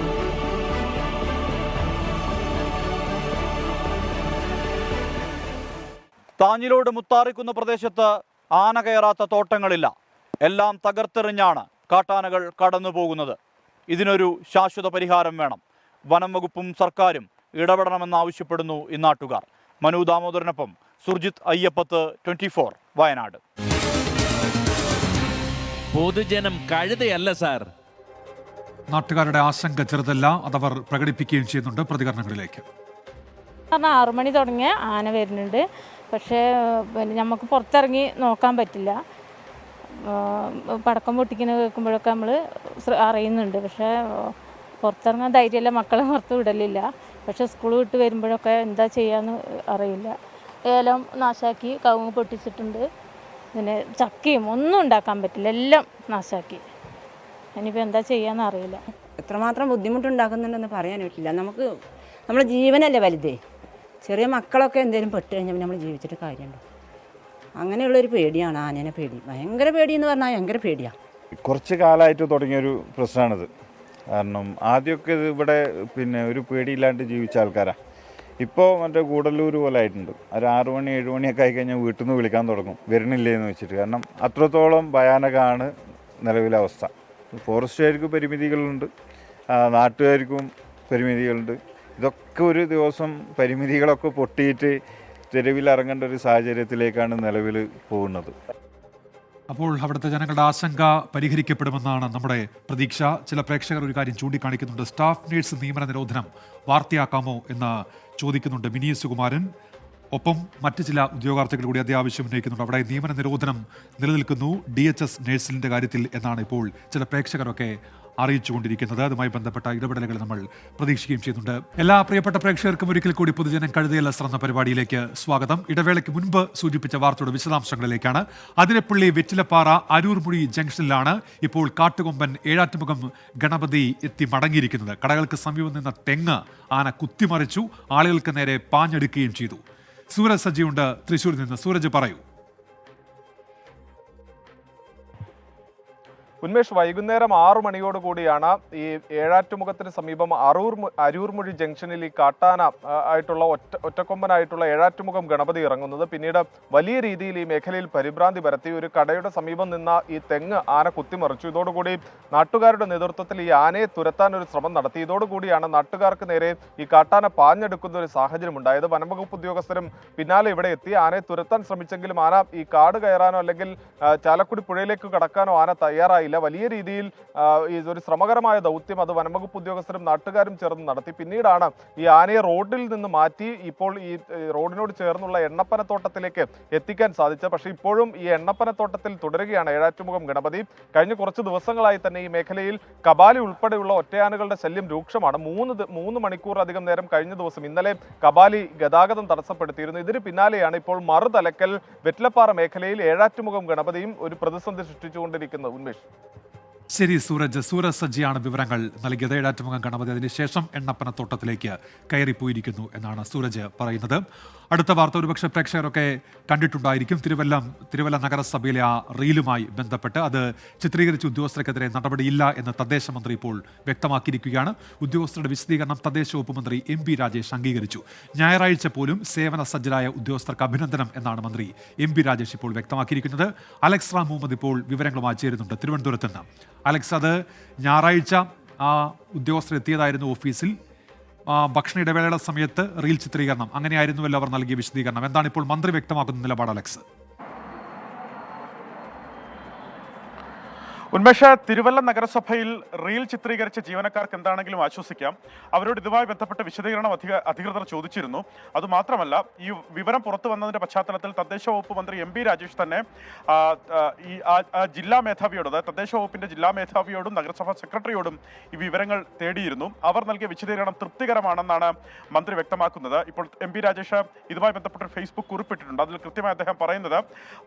താഞ്ഞിലോട് മുത്താറിക്കുന്ന പ്രദേശത്ത് ആന കയറാത്ത തോട്ടങ്ങളില്ല. എല്ലാം തകർത്തെറിഞ്ഞാണ് കാട്ടാനകൾ കടന്നു പോകുന്നത്. ഇതിനൊരു ശാശ്വത പരിഹാരം വേണം. വനം വകുപ്പും സർക്കാരും ഇടപെടണമെന്നാവശ്യപ്പെടുന്നു ഈ നാട്ടുകാർ. മനു ദാമോദരനൊപ്പം സുർജിത് അയ്യപ്പത്ത്, 24 വയനാട്.
പൊതുജനം കഴുതയല്ല സാർ.
നാട്ടുകാരുടെ ആശങ്ക ചെറുതല്ല, അതവർ പ്രകടിപ്പിക്കുകയും ചെയ്യുന്നുണ്ട്. പ്രതികരണങ്ങളിലേക്ക്.
6 മണി തുടങ്ങിയ ആന വരുന്നുണ്ട്. പക്ഷേ പിന്നെ നമുക്ക് പുറത്തിറങ്ങി നോക്കാൻ പറ്റില്ല. പടക്കം പൊട്ടിക്കുന്ന കേൾക്കുമ്പോഴൊക്കെ നമ്മൾ അറിയുന്നുണ്ട്. പക്ഷേ പുറത്തിറങ്ങാൻ ധൈര്യമല്ല, മക്കളെ പുറത്ത് വിടലില്ല. പക്ഷേ സ്കൂൾ വിട്ട് വരുമ്പോഴൊക്കെ എന്താ ചെയ്യാന്ന് അറിയില്ല. ഏലം നാശാക്കി, കവുങ്ങ് പൊട്ടിച്ചിട്ടുണ്ട്. പിന്നെ ചക്കയും ഒന്നും ഉണ്ടാക്കാൻ പറ്റില്ല, എല്ലാം നാശാക്കി. ഇനിയിപ്പോൾ എന്താ ചെയ്യാന്ന് അറിയില്ല.
എത്രമാത്രം ബുദ്ധിമുട്ടുണ്ടാക്കുന്നുണ്ടെന്ന് പറയാൻ പറ്റില്ല. നമുക്ക് നമ്മുടെ ജീവനല്ലേ വലുതേ. ചെറിയ മക്കളൊക്കെ എന്തെങ്കിലും പെട്ട് കഴിഞ്ഞാൽ നമ്മൾ ജീവിച്ചിട്ട് കാര്യമുണ്ടോ? അങ്ങനെയുള്ളൊരു പേടിയാണ്, ആനേനെ പേടി. ഭയങ്കര പേടിയെന്ന് പറഞ്ഞാൽ ഭയങ്കര പേടിയാണ്.
കുറച്ച് കാലമായിട്ട് തുടങ്ങിയൊരു പ്രശ്നമാണിത്. കാരണം ആദ്യമൊക്കെ ഇത് ഇവിടെ ഒരു പേടിയില്ലാണ്ട് ജീവിച്ച ആൾക്കാരാണ്. ഇപ്പോൾ മറ്റേ കൂടല്ലൂർ പോലെ ആയിട്ടുണ്ട്. ഒരു 6 മണി 7 മണിയൊക്കെ ആയിക്കഴിഞ്ഞാൽ വീട്ടിൽ നിന്ന് വിളിക്കാൻ തുടങ്ങും, വരുന്നില്ലേന്ന് വെച്ചിട്ട്. കാരണം അത്രത്തോളം ഭയാനകമാണ് നിലവിലെ അവസ്ഥ. ഫോറസ്റ്റുകാർക്ക് പരിമിതികളുണ്ട്, നാട്ടുകാർക്കും പരിമിതികളുണ്ട്. ഇതൊക്കെ ഒരു ദിവസം പരിമിതികളൊക്കെ പൊട്ടിയിട്ട് തെരുവിലിറങ്ങേണ്ട ഒരു സാഹചര്യത്തിലേക്കാണ് നിലവിൽ പോകുന്നത്.
അപ്പോൾ അവിടുത്തെ ജനങ്ങളുടെ ആശങ്ക പരിഹരിക്കപ്പെടുമെന്നാണ് നമ്മുടെ പ്രതീക്ഷ. ചില പ്രേക്ഷകർ ഒരു കാര്യം ചൂണ്ടിക്കാണിക്കുന്നുണ്ട്. സ്റ്റാഫ് നേഴ്സ് നിയമന നിരോധനം വാർത്തയാക്കാമോ എന്ന് ചോദിക്കുന്നുണ്ട് മിനി സുകുമാരൻ. ഒപ്പം മറ്റ് ചില ഉദ്യോഗാർത്ഥികൾ കൂടി അതേ ആവശ്യം ഉന്നയിക്കുന്നുണ്ട്. അവിടെ നിയമന നിരോധനം നിലനിൽക്കുന്നു DHS നേഴ്സിൻ്റെ കാര്യത്തിൽ എന്നാണ് ഇപ്പോൾ ചില പ്രേക്ഷകരൊക്കെ അറിയിച്ചുകൊണ്ടിരിക്കുന്നത്. അതുമായി ബന്ധപ്പെട്ട ഇടപെടലുകൾ നമ്മൾ പ്രതീക്ഷിക്കുകയും ചെയ്യുന്നുണ്ട്. എല്ലാ പ്രിയപ്പെട്ട പ്രേക്ഷകർക്കും ഒരിക്കൽ കൂടി പൊതുജനം കഴുതയല്ല എന്ന പരിപാടിയിലേക്ക് സ്വാഗതം. ഇടവേളയ്ക്ക് മുൻപ് സൂചിപ്പിച്ച വാർത്തയുടെ വിശദാംശങ്ങളിലേക്കാണ്. അതിരപ്പള്ളി വെറ്റിലപ്പാറ അരൂർമുഴി ജംഗ്ഷനിലാണ് ഇപ്പോൾ കാട്ടുകൊമ്പൻ ഏഴാറ്റുമുഖം ഗണപതി എത്തി മടങ്ങിയിരിക്കുന്നത്. കടകൾക്ക് സമീപം നിന്ന തെങ്ങ് ആന കുത്തിമറിച്ചു, ആളുകൾക്ക് നേരെ പാഞ്ഞെടുക്കുകയും ചെയ്തു. സൂരജ് സജിയുണ്ട് തൃശ്ശൂരിൽ നിന്ന്. സൂരജ് പറയൂ.
ഉന്മേഷ്, വൈകുന്നേരം 6 മണിയോടുകൂടിയാണ് ഈ ഏഴാറ്റുമുഖത്തിന് സമീപം അരൂർമുഴി ജംഗ്ഷനിൽ ഈ കാട്ടാന ആയിട്ടുള്ള ഒറ്റക്കൊമ്പനായിട്ടുള്ള ഏഴാറ്റുമുഖം ഗണപതി ഇറങ്ങുന്നത്. പിന്നീട് വലിയ രീതിയിൽ ഈ മേഖലയിൽ പരിഭ്രാന്തി പരത്തി. ഒരു കടയുടെ സമീപം നിന്ന ഈ തെങ്ങ് ആന കുത്തിമറിച്ചു. ഇതോടുകൂടി നാട്ടുകാരുടെ നേതൃത്വത്തിൽ ഈ ആനയെ തുരത്താൻ ഒരു ശ്രമം നടത്തി. ഇതോടുകൂടിയാണ് നാട്ടുകാർക്ക് നേരെ ഈ കാട്ടാന പാഞ്ഞെടുക്കുന്ന ഒരു സാഹചര്യം ഉണ്ടായത്. വനംവകുപ്പ് ഉദ്യോഗസ്ഥരും പിന്നാലെ ഇവിടെ എത്തി. ആനയെ തുരത്താൻ ശ്രമിച്ചെങ്കിലും ആന ഈ കാട് കയറാനോ അല്ലെങ്കിൽ ചാലക്കുടി പുഴയിലേക്ക് കടക്കാനോ ആന തയ്യാറായില്ല. വലിയ രീതിയിൽ ഇതൊരു ശ്രമകരമായ ദൗത്യം അത് വനംവകുപ്പ് ഉദ്യോഗസ്ഥരും നാട്ടുകാരും ചേർന്ന് നടത്തി. പിന്നീടാണ് ഈ ആനയെ റോഡിൽ നിന്ന് മാറ്റി ഇപ്പോൾ ഈ റോഡിനോട് ചേർന്നുള്ള എണ്ണപ്പനത്തോട്ടത്തിലേക്ക് എത്തിക്കാൻ സാധിച്ചത്. പക്ഷേ ഇപ്പോഴും ഈ എണ്ണപ്പനത്തോട്ടത്തിൽ തുടരുകയാണ് ഏഴാറ്റുമുഖം ഗണപതി. കഴിഞ്ഞ കുറച്ച് ദിവസങ്ങളായി തന്നെ ഈ മേഖലയിൽ കബാലി ഉൾപ്പെടെയുള്ള ഒറ്റയാനുകളുടെ ശല്യം രൂക്ഷമാണ്. 3 മണിക്കൂറിലധികം നേരം കഴിഞ്ഞ ദിവസം ഇന്നലെ കബാലി ഗതാഗതം തടസ്സപ്പെടുത്തിയിരുന്നു. ഇതിന് പിന്നാലെയാണ് ഇപ്പോൾ മറുതലക്കൽ വെറ്റിലപ്പാറ മേഖലയിൽ ഏഴാറ്റുമുഖം ഗണപതിയും ഒരു പ്രതിസന്ധി സൃഷ്ടിച്ചുകൊണ്ടിരിക്കുന്നത്. ഉന്മേഷ്,
ശരി സൂരജ് സജിയാണ് വിവരങ്ങൾ നൽകിയത്. ഏഴാറ്റുമുഖം ഗണപതി അതിനുശേഷം എണ്ണപ്പനത്തോട്ടത്തിലേക്ക് കയറിപ്പോയിരിക്കുന്നു എന്നാണ് സൂരജ് പറയുന്നത്. അടുത്ത വാർത്ത ഒരുപക്ഷെ പ്രേക്ഷകരൊക്കെ കണ്ടിട്ടുണ്ടായിരിക്കും. തിരുവല്ല നഗരസഭയിലെ ആ റീലുമായി ബന്ധപ്പെട്ട് അത് ചിത്രീകരിച്ച ഉദ്യോഗസ്ഥർക്കെതിരെ നടപടിയില്ല എന്ന് തദ്ദേശ മന്ത്രി ഇപ്പോൾ വ്യക്തമാക്കിയിരിക്കുകയാണ്. ഉദ്യോഗസ്ഥരുടെ വിശദീകരണം തദ്ദേശ വകുപ്പ് മന്ത്രി MP രാജേഷ് അംഗീകരിച്ചു. ഞായറാഴ്ച പോലും സേവന സജ്ജരായ ഉദ്യോഗസ്ഥർക്ക് അഭിനന്ദനം എന്നാണ് മന്ത്രി MP രാജേഷ് ഇപ്പോൾ വ്യക്തമാക്കിയിരിക്കുന്നത്. അലക്സ് റാം മുഹമ്മദ് ഇപ്പോൾ വിവരങ്ങളുമായി ചേരുന്നുണ്ട് തിരുവനന്തപുരത്ത് നിന്ന്. അലക്സ്, അത് ഞായറാഴ്ച ആ ഉദ്യോഗസ്ഥർ എത്തിയതായിരുന്നു ഓഫീസിൽ. ഭക്ഷണ ഇടവേളയുടെ സമയത്ത് റീൽ ചിത്രീകരണം അങ്ങനെയായിരുന്നുവല്ലോ അവർ നൽകിയ വിശദീകരണം. എന്താണ് ഇപ്പോൾ മന്ത്രി വ്യക്തമാക്കുന്ന നിലപാട് അലക്സ്?
ഉന്മേഷ, തിരുവല്ല നഗരസഭയിൽ റീൽ ചിത്രീകരിച്ച ജീവനക്കാർക്ക് എന്താണെങ്കിലും ആശ്വസിക്കാം. അവരോട് ഇതുമായി ബന്ധപ്പെട്ട വിശദീകരണം അധികൃതർ ചോദിച്ചിരുന്നു. അതുമാത്രമല്ല, ഈ വിവരം പുറത്തു വന്നതിന്റെ പശ്ചാത്തലത്തിൽ തദ്ദേശ വകുപ്പ് മന്ത്രി MP രാജേഷ് തന്നെ ഈ ജില്ലാ മേധാവിയോട്, അതായത് തദ്ദേശ വകുപ്പിന്റെ ജില്ലാ മേധാവിയോടും നഗരസഭാ സെക്രട്ടറിയോടും ഈ വിവരങ്ങൾ തേടിയിരുന്നു. അവർ നൽകിയ വിശദീകരണം തൃപ്തികരമാണെന്നാണ് മന്ത്രി വ്യക്തമാക്കുന്നത്. ഇപ്പോൾ MP രാജേഷ് ഇതുമായി ബന്ധപ്പെട്ട ഫേസ്ബുക്ക് കുറിപ്പിട്ടിട്ടുണ്ട്. അതിൽ കൃത്യമായി അദ്ദേഹം പറയുന്നത്,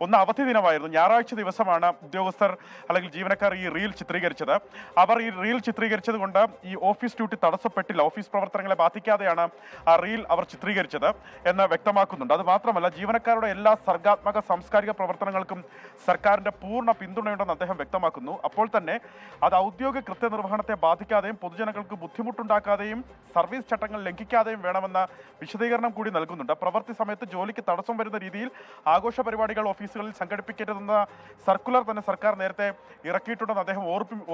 ഒന്ന് അവധി ദിനമായിരുന്നു, ഞായറാഴ്ച ദിവസമാണ് ഉദ്യോഗസ്ഥർ അല്ലെങ്കിൽ ജീവനക്കാർ ജീവനക്കാർ ഈ റീൽ ചിത്രീകരിച്ചത്. അവർ ഈ റീൽ ചിത്രീകരിച്ചത് കൊണ്ട് ഈ ഓഫീസ് ഡ്യൂട്ടി തടസ്സപ്പെട്ടില്ല, ഓഫീസ് പ്രവർത്തനങ്ങളെ ബാധിക്കാതെയാണ് ആ റീൽ അവർ ചിത്രീകരിച്ചത് എന്ന് വ്യക്തമാക്കുന്നുണ്ട്. അത് മാത്രമല്ല, ജീവനക്കാരുടെ എല്ലാ സർഗാത്മക സാംസ്കാരിക പ്രവർത്തനങ്ങൾക്കും സർക്കാരിന്റെ പൂർണ്ണ പിന്തുണയുണ്ടെന്ന് അദ്ദേഹം വ്യക്തമാക്കുന്നു. അപ്പോൾ തന്നെ അത് ഔദ്യോഗിക കൃത്യനിർവഹണത്തെ ബാധിക്കാതെയും പൊതുജനങ്ങൾക്ക് ബുദ്ധിമുട്ടുണ്ടാക്കാതെയും സർവീസ് ചട്ടങ്ങൾ ലംഘിക്കാതെയും വേണമെന്ന വിശദീകരണം കൂടി നൽകുന്നുണ്ട്. പ്രവൃത്തി സമയത്ത് ജോലിക്ക് തടസ്സം വരുന്ന രീതിയിൽ ആഘോഷ പരിപാടികൾ ഓഫീസുകളിൽ സംഘടിപ്പിക്കരുതെന്ന സർക്കുലർ തന്നെ സർക്കാർ നേരത്തെ ഇറക്കിയിട്ടുണ്ടെന്ന് അദ്ദേഹം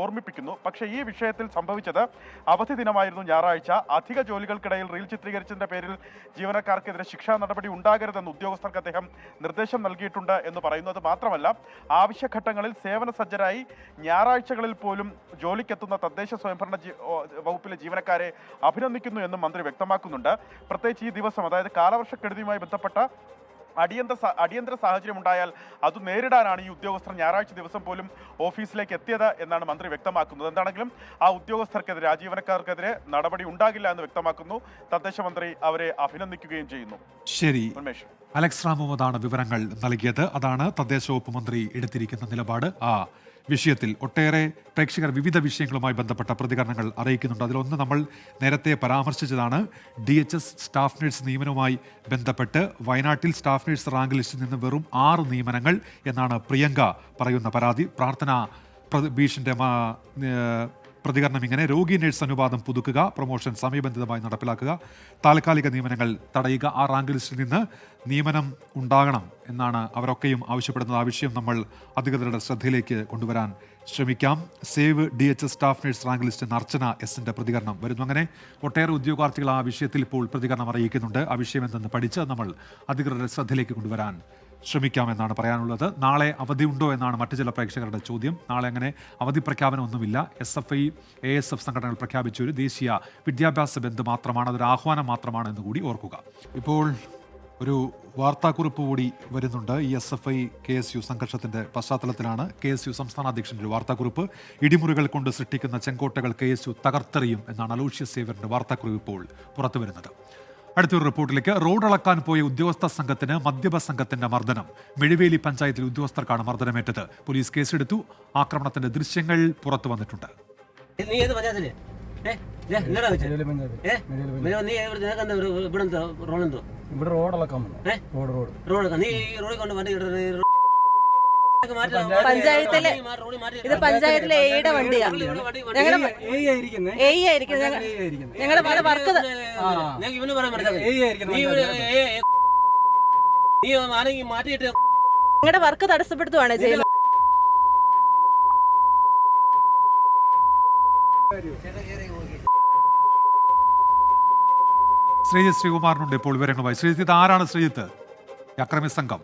ഓർമ്മിപ്പിക്കുന്നു. പക്ഷേ ഈ വിഷയത്തിൽ സംഭവിച്ചത് അവധി ദിനമായിരുന്നു ഞായറാഴ്ച. അധിക ജോലികൾക്കിടയിൽ റീൽ ചിത്രീകരിച്ചതിന്റെ പേരിൽ ജീവനക്കാർക്കെതിരെ ശിക്ഷാ നടപടി ഉണ്ടാകരുതെന്ന് ഉദ്യോഗസ്ഥർക്ക് അദ്ദേഹം നിർദ്ദേശം നൽകിയിട്ടുണ്ട് എന്ന് പറയുന്നത് മാത്രമല്ല, ആവശ്യഘട്ടങ്ങളിൽ സേവന സജ്ജരായി ഞായറാഴ്ചകളിൽ പോലും ജോലിക്കെത്തുന്ന തദ്ദേശ സ്വയംഭരണ വകുപ്പിലെ ജീവനക്കാരെ അഭിനന്ദിക്കുന്നു എന്നും മന്ത്രി വ്യക്തമാക്കുന്നുണ്ട്. പ്രത്യേകിച്ച് ഈ ദിവസം, അതായത് കാലവർഷക്കെടുതിയുമായി ബന്ധപ്പെട്ട അടിയന്തര സാഹചര്യം ഉണ്ടായാൽ അത് നേരിടാനാണ് ഈ ഉദ്യോഗസ്ഥർ ഞായറാഴ്ച ദിവസം പോലും ഓഫീസിലേക്ക് എത്തിയത് എന്നാണ് മന്ത്രി വ്യക്തമാക്കുന്നത്. എന്താണെങ്കിലും ആ ഉദ്യോഗസ്ഥർക്കെതിരെ, ആ ജീവനക്കാർക്കെതിരെ നടപടി ഉണ്ടാകില്ല എന്ന് വ്യക്തമാക്കുന്നു. തദ്ദേശ മന്ത്രി അവരെ അഭിനന്ദിക്കുകയും ചെയ്യുന്നു.
ശരി, അലക്സ് റാമുമാണ് വിവരങ്ങൾ നൽകിയത്. അതാണ് തദ്ദേശ വകുപ്പ് മന്ത്രി എടുത്തിരിക്കുന്ന നിലപാട്. ആ വിഷയത്തിൽ ഒട്ടേറെ പ്രേക്ഷകർ വിവിധ വിഷയങ്ങളുമായി ബന്ധപ്പെട്ട പ്രതികരണങ്ങൾ അറിയിക്കുന്നുണ്ട്. അതിലൊന്ന് നമ്മൾ നേരത്തെ പരാമർശിച്ചതാണ്. DHS സ്റ്റാഫ് നഴ്സ് നിയമനവുമായി ബന്ധപ്പെട്ട് വയനാട്ടിൽ സ്റ്റാഫ് നഴ്സ് റാങ്ക് ലിസ്റ്റിൽ നിന്ന് വെറും 6 നിയമനങ്ങൾ എന്നാണ് പ്രിയങ്ക പറയുന്ന പരാതി. പ്രാർത്ഥന ഭീഷന്റെ പ്രതികരണം ഇങ്ങനെ: രോഗി നഴ്സ് അനുപാതം പുതുക്കുക, പ്രൊമോഷൻ സമയബന്ധിതമായി നടപ്പിലാക്കുക, താൽക്കാലിക നിയമനങ്ങൾ തടയുക, ആ റാങ്ക് ലിസ്റ്റിൽ നിന്ന് നിയമനം ഉണ്ടാകണം എന്നാണ് അവരൊക്കെയും ആവശ്യപ്പെടുന്നത്. ആ വിഷയം നമ്മൾ അധികൃതരുടെ ശ്രദ്ധയിലേക്ക് കൊണ്ടുവരാൻ ശ്രമിക്കാം. Save DHS staff nurse rank list എന്ന അർച്ചന എസിന്റെ പ്രതികരണം വരുന്നു. അങ്ങനെ ഒട്ടേറെ ഉദ്യോഗാർത്ഥികൾ ആ വിഷയത്തിൽ ഇപ്പോൾ പ്രതികരണം അറിയിക്കുന്നുണ്ട്. ആ വിഷയം എന്തെന്ന് പഠിച്ച് നമ്മൾ അധികൃതരുടെ ശ്രദ്ധയിലേക്ക് കൊണ്ടുവരാൻ ശ്രമിക്കാമെന്നാണ് പറയാനുള്ളത്. നാളെ അവധിയുണ്ടോ എന്നാണ് മറ്റു ചില പ്രേക്ഷകരുടെ ചോദ്യം. നാളെ അങ്ങനെ അവധി പ്രഖ്യാപനം ഒന്നുമില്ല. SFI ASF സംഘടനകൾ പ്രഖ്യാപിച്ച ഒരു ദേശീയ വിദ്യാഭ്യാസ ബന്ദ് മാത്രമാണ്, അതൊരു ആഹ്വാനം മാത്രമാണ് എന്ന് കൂടി ഓർക്കുക. ഇപ്പോൾ ഒരു വാർത്താക്കുറിപ്പ് കൂടി വരുന്നുണ്ട്. ഈ SFI KSU സംഘർഷത്തിന്റെ പശ്ചാത്തലത്തിലാണ് KSU സംസ്ഥാന അധ്യക്ഷന്റെ ഒരു വാർത്താക്കുറിപ്പ്. ഇടിമുറികൾ കൊണ്ട് സൃഷ്ടിക്കുന്ന ചെങ്കോട്ടകൾ KSU തകർത്തെറിയും എന്നാണ് അലോഷ്യസ് സേവ്യറിന്റെ വാർത്താക്കുറിപ്പ് ഇപ്പോൾ പുറത്തുവരുന്നത്. അടുത്തൊരു റിപ്പോർട്ടിലേക്ക്. റോഡ് അളക്കാൻ പോയ ഉദ്യോഗസ്ഥ സംഘത്തിന് മദ്യപ സംഘത്തിന്റെ മർദ്ദനം. മെഴുവേലി പഞ്ചായത്തിൽ ഉദ്യോഗസ്ഥർക്കാണ് മർദ്ദനമേറ്റത്. പോലീസ് കേസെടുത്തു. ആക്രമണത്തിന്റെ ദൃശ്യങ്ങൾ പുറത്തു വന്നിട്ടുണ്ട്.
പഞ്ചായത്തിലെ എയുടെ വണ്ടിയാണ്. ഞങ്ങളുടെ വർക്ക് ഞങ്ങളുടെ വർക്ക് തടസ്സപ്പെടുത്തുവാണ് ചെയ്യുന്നത്.
ശ്രീജിത്ത് ശ്രീകുമാറിനുണ്ട് ഇപ്പോൾ വിവരങ്ങളുമായി. ശ്രീജിത്ത്, ആരാണ് ശ്രീജിത്ത് അക്രമി സംഘം?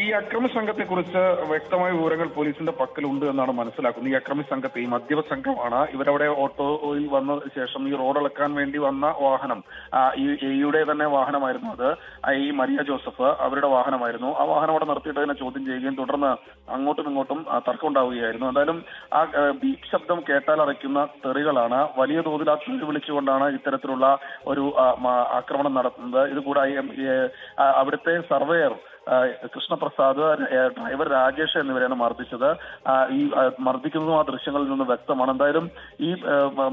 ഈ അക്രമി സംഘത്തെ കുറിച്ച് വ്യക്തമായ വിവരങ്ങൾ പോലീസിന്റെ പക്കലുണ്ട് എന്നാണ് മനസ്സിലാക്കുന്നത്. ഈ അക്രമി സംഘത്തെ, ഈ മദ്യപ സംഘമാണ്. ഇവരവിടെ ഓട്ടോയിൽ വന്ന ശേഷം ഈ റോഡ് അളക്കാൻ വേണ്ടി വന്ന വാഹനം, ഈ എയുടെ തന്നെ വാഹനമായിരുന്നു അത്. ഈ മരിയ ജോസഫ് അവരുടെ വാഹനമായിരുന്നു. ആ വാഹനം അവിടെ നിർത്തിയിട്ട് തന്നെ ചോദ്യം ചെയ്യുകയും തുടർന്ന് അങ്ങോട്ടും ഇങ്ങോട്ടും തർക്കം ഉണ്ടാവുകയായിരുന്നു. എന്തായാലും ആ ബീപ് ശബ്ദം കേട്ടാൽ അറയ്ക്കുന്ന തെറികളാണ്. വലിയ തോതിൽ ആ തെറി വിളിച്ചുകൊണ്ടാണ് ഇത്തരത്തിലുള്ള ഒരു ആക്രമണം നടത്തുന്നത്. ഇതുകൂടായി അവിടുത്തെ സർവേയർ കൃഷ്ണപ്രസാദ്, ഡ്രൈവർ രാജേഷ് എന്നിവരെയാണ് മർദ്ദിച്ചത്. ഈ മർദ്ദിക്കുന്നതും ആ ദൃശ്യങ്ങളിൽ നിന്ന് വ്യക്തമാണ്. എന്തായാലും ഈ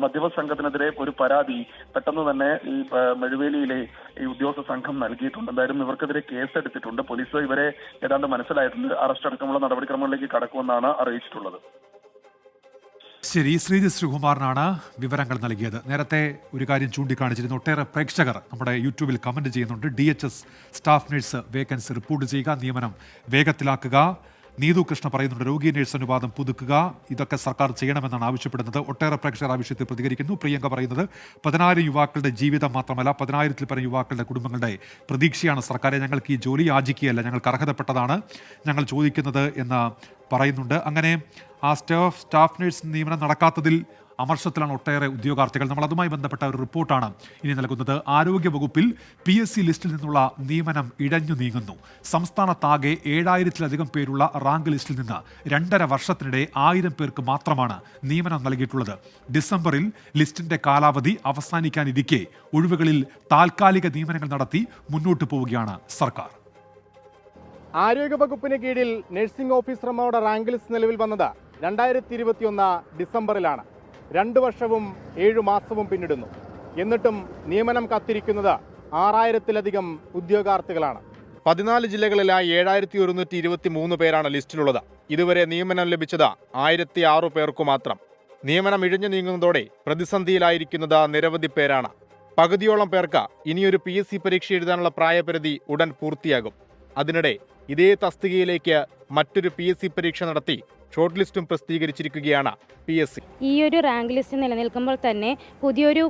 മദ്യപ സംഘത്തിനെതിരെ ഒരു പരാതി പെട്ടെന്ന് തന്നെ ഈ മെഴുവേലിയിലെ ഈ ഉദ്യോഗസ്ഥ സംഘം നൽകിയിട്ടുണ്ട്. എന്തായാലും ഇവർക്കെതിരെ കേസെടുത്തിട്ടുണ്ട്. പോലീസ് ഇവരെ ഏതാണ്ട് മനസ്സിലായിട്ടുണ്ട്. അറസ്റ്റ് അടക്കമുള്ള നടപടിക്രമങ്ങളിലേക്ക് കടക്കുമെന്നാണ് അറിയിച്ചിട്ടുള്ളത്.
ശരി, ശ്രീജിത്ത് ശ്രീകുമാറിനാണ് വിവരങ്ങൾ നൽകിയത്. നേരത്തെ ഒരു കാര്യം ചൂണ്ടിക്കാണിച്ചിരുന്നു. ഒട്ടേറെ പ്രേക്ഷകർ നമ്മുടെ യൂട്യൂബിൽ കമന്റ് ചെയ്യുന്നുണ്ട്. DHS staff nurse vacancy report ചെയ്യുക, നിയമനം വേഗത്തിലാക്കുക. നീതു കൃഷ്ണ പറയുന്നുണ്ട് രോഗി നഴ്സ് അനുപാതം പുതുക്കുക. ഇതൊക്കെ സർക്കാർ ചെയ്യണമെന്നാണ് ആവശ്യപ്പെടുന്നത്. ഒട്ടേറെ പ്രേക്ഷകർ ആ വിഷയത്തിൽ പ്രതികരിക്കുന്നു. പ്രിയങ്ക പറയുന്നത് 10,000 യുവാക്കളുടെ ജീവിതം മാത്രമല്ല 10,000-ൽ പരം യുവാക്കളുടെ കുടുംബങ്ങളുടെ പ്രതീക്ഷയാണ് സർക്കാരെ. ഞങ്ങൾക്ക് ഈ ജോലി യാചിക്കുകയല്ല, ഞങ്ങൾക്ക് അർഹതപ്പെട്ടതാണ് ഞങ്ങൾ ചോദിക്കുന്നത് എന്ന് പറയുന്നുണ്ട്. അങ്ങനെ ആ സ്റ്റാഫ് നഴ്സ് നിയമനം നടക്കാത്തതിൽ അമർഷത്തിലാണ് ഒട്ടേറെ ഉദ്യോഗാർത്ഥികൾ. നമ്മൾ അതുമായി ബന്ധപ്പെട്ട ഒരു റിപ്പോർട്ടാണ് ഇനി നൽകുന്നത്. ആരോഗ്യവകുപ്പിൽ PSC ലിസ്റ്റിൽ നിന്നുള്ള നിയമനം ഇഴഞ്ഞു നീങ്ങുന്നു. സംസ്ഥാനത്താകെ 7,000-ലധികം പേരുള്ള റാങ്ക് ലിസ്റ്റിൽ നിന്ന് 2.5 വർഷത്തിനിടെ 1000 പേർക്ക് മാത്രമാണ് നിയമനം നൽകിയിട്ടുള്ളത്. ഡിസംബറിൽ ലിസ്റ്റിന്റെ കാലാവധി അവസാനിക്കാനിരിക്കെ ഒഴിവുകളിൽ താൽക്കാലിക നിയമനങ്ങൾ നടത്തി മുന്നോട്ട് പോവുകയാണ് സർക്കാർ.
ആരോഗ്യവകുപ്പിന് കീഴിൽ നഴ്സിംഗ് ഓഫീസർമാരുടെ റാങ്ക് ലിസ്റ്റ് നിലവിൽ വന്നത് 2021 ഡിസംബറിലാണ്. 2 വർഷവും 7 മാസവും പിന്നിടുന്നു. എന്നിട്ടും നിയമനം കാത്തിരിക്കുന്നത് 6000-ലധികം ഉദ്യോഗാർത്ഥികളാണ്. 14 ജില്ലകളിലായി 7123 പേരാണ് ലിസ്റ്റിലുള്ളത്. ഇതുവരെ നിയമനം ലഭിച്ചത് 1006 പേർക്കു മാത്രം. നിയമനം ഇഴഞ്ഞു നീങ്ങുന്നതോടെ പ്രതിസന്ധിയിലായിരിക്കുന്നത് നിരവധി പേരാണ്. പകുതിയോളം പേർക്ക് ഇനിയൊരു PSC പരീക്ഷ എഴുതാനുള്ള പ്രായപരിധി ഉടൻ പൂർത്തിയാകും. അതിനിടെ ഇതേ തസ്തികയിലേക്ക് മറ്റൊരു PSC പരീക്ഷ നടത്തി ഷോർട്ട് ലിസ്റ്റും പ്രസിദ്ധീകരിച്ചിരിക്കുകയാണ് PSC.
ഈ ഒരു റാങ്ക് ലിസ്റ്റ് നിലനിൽക്കുമ്പോൾ തന്നെ പുതിയൊരു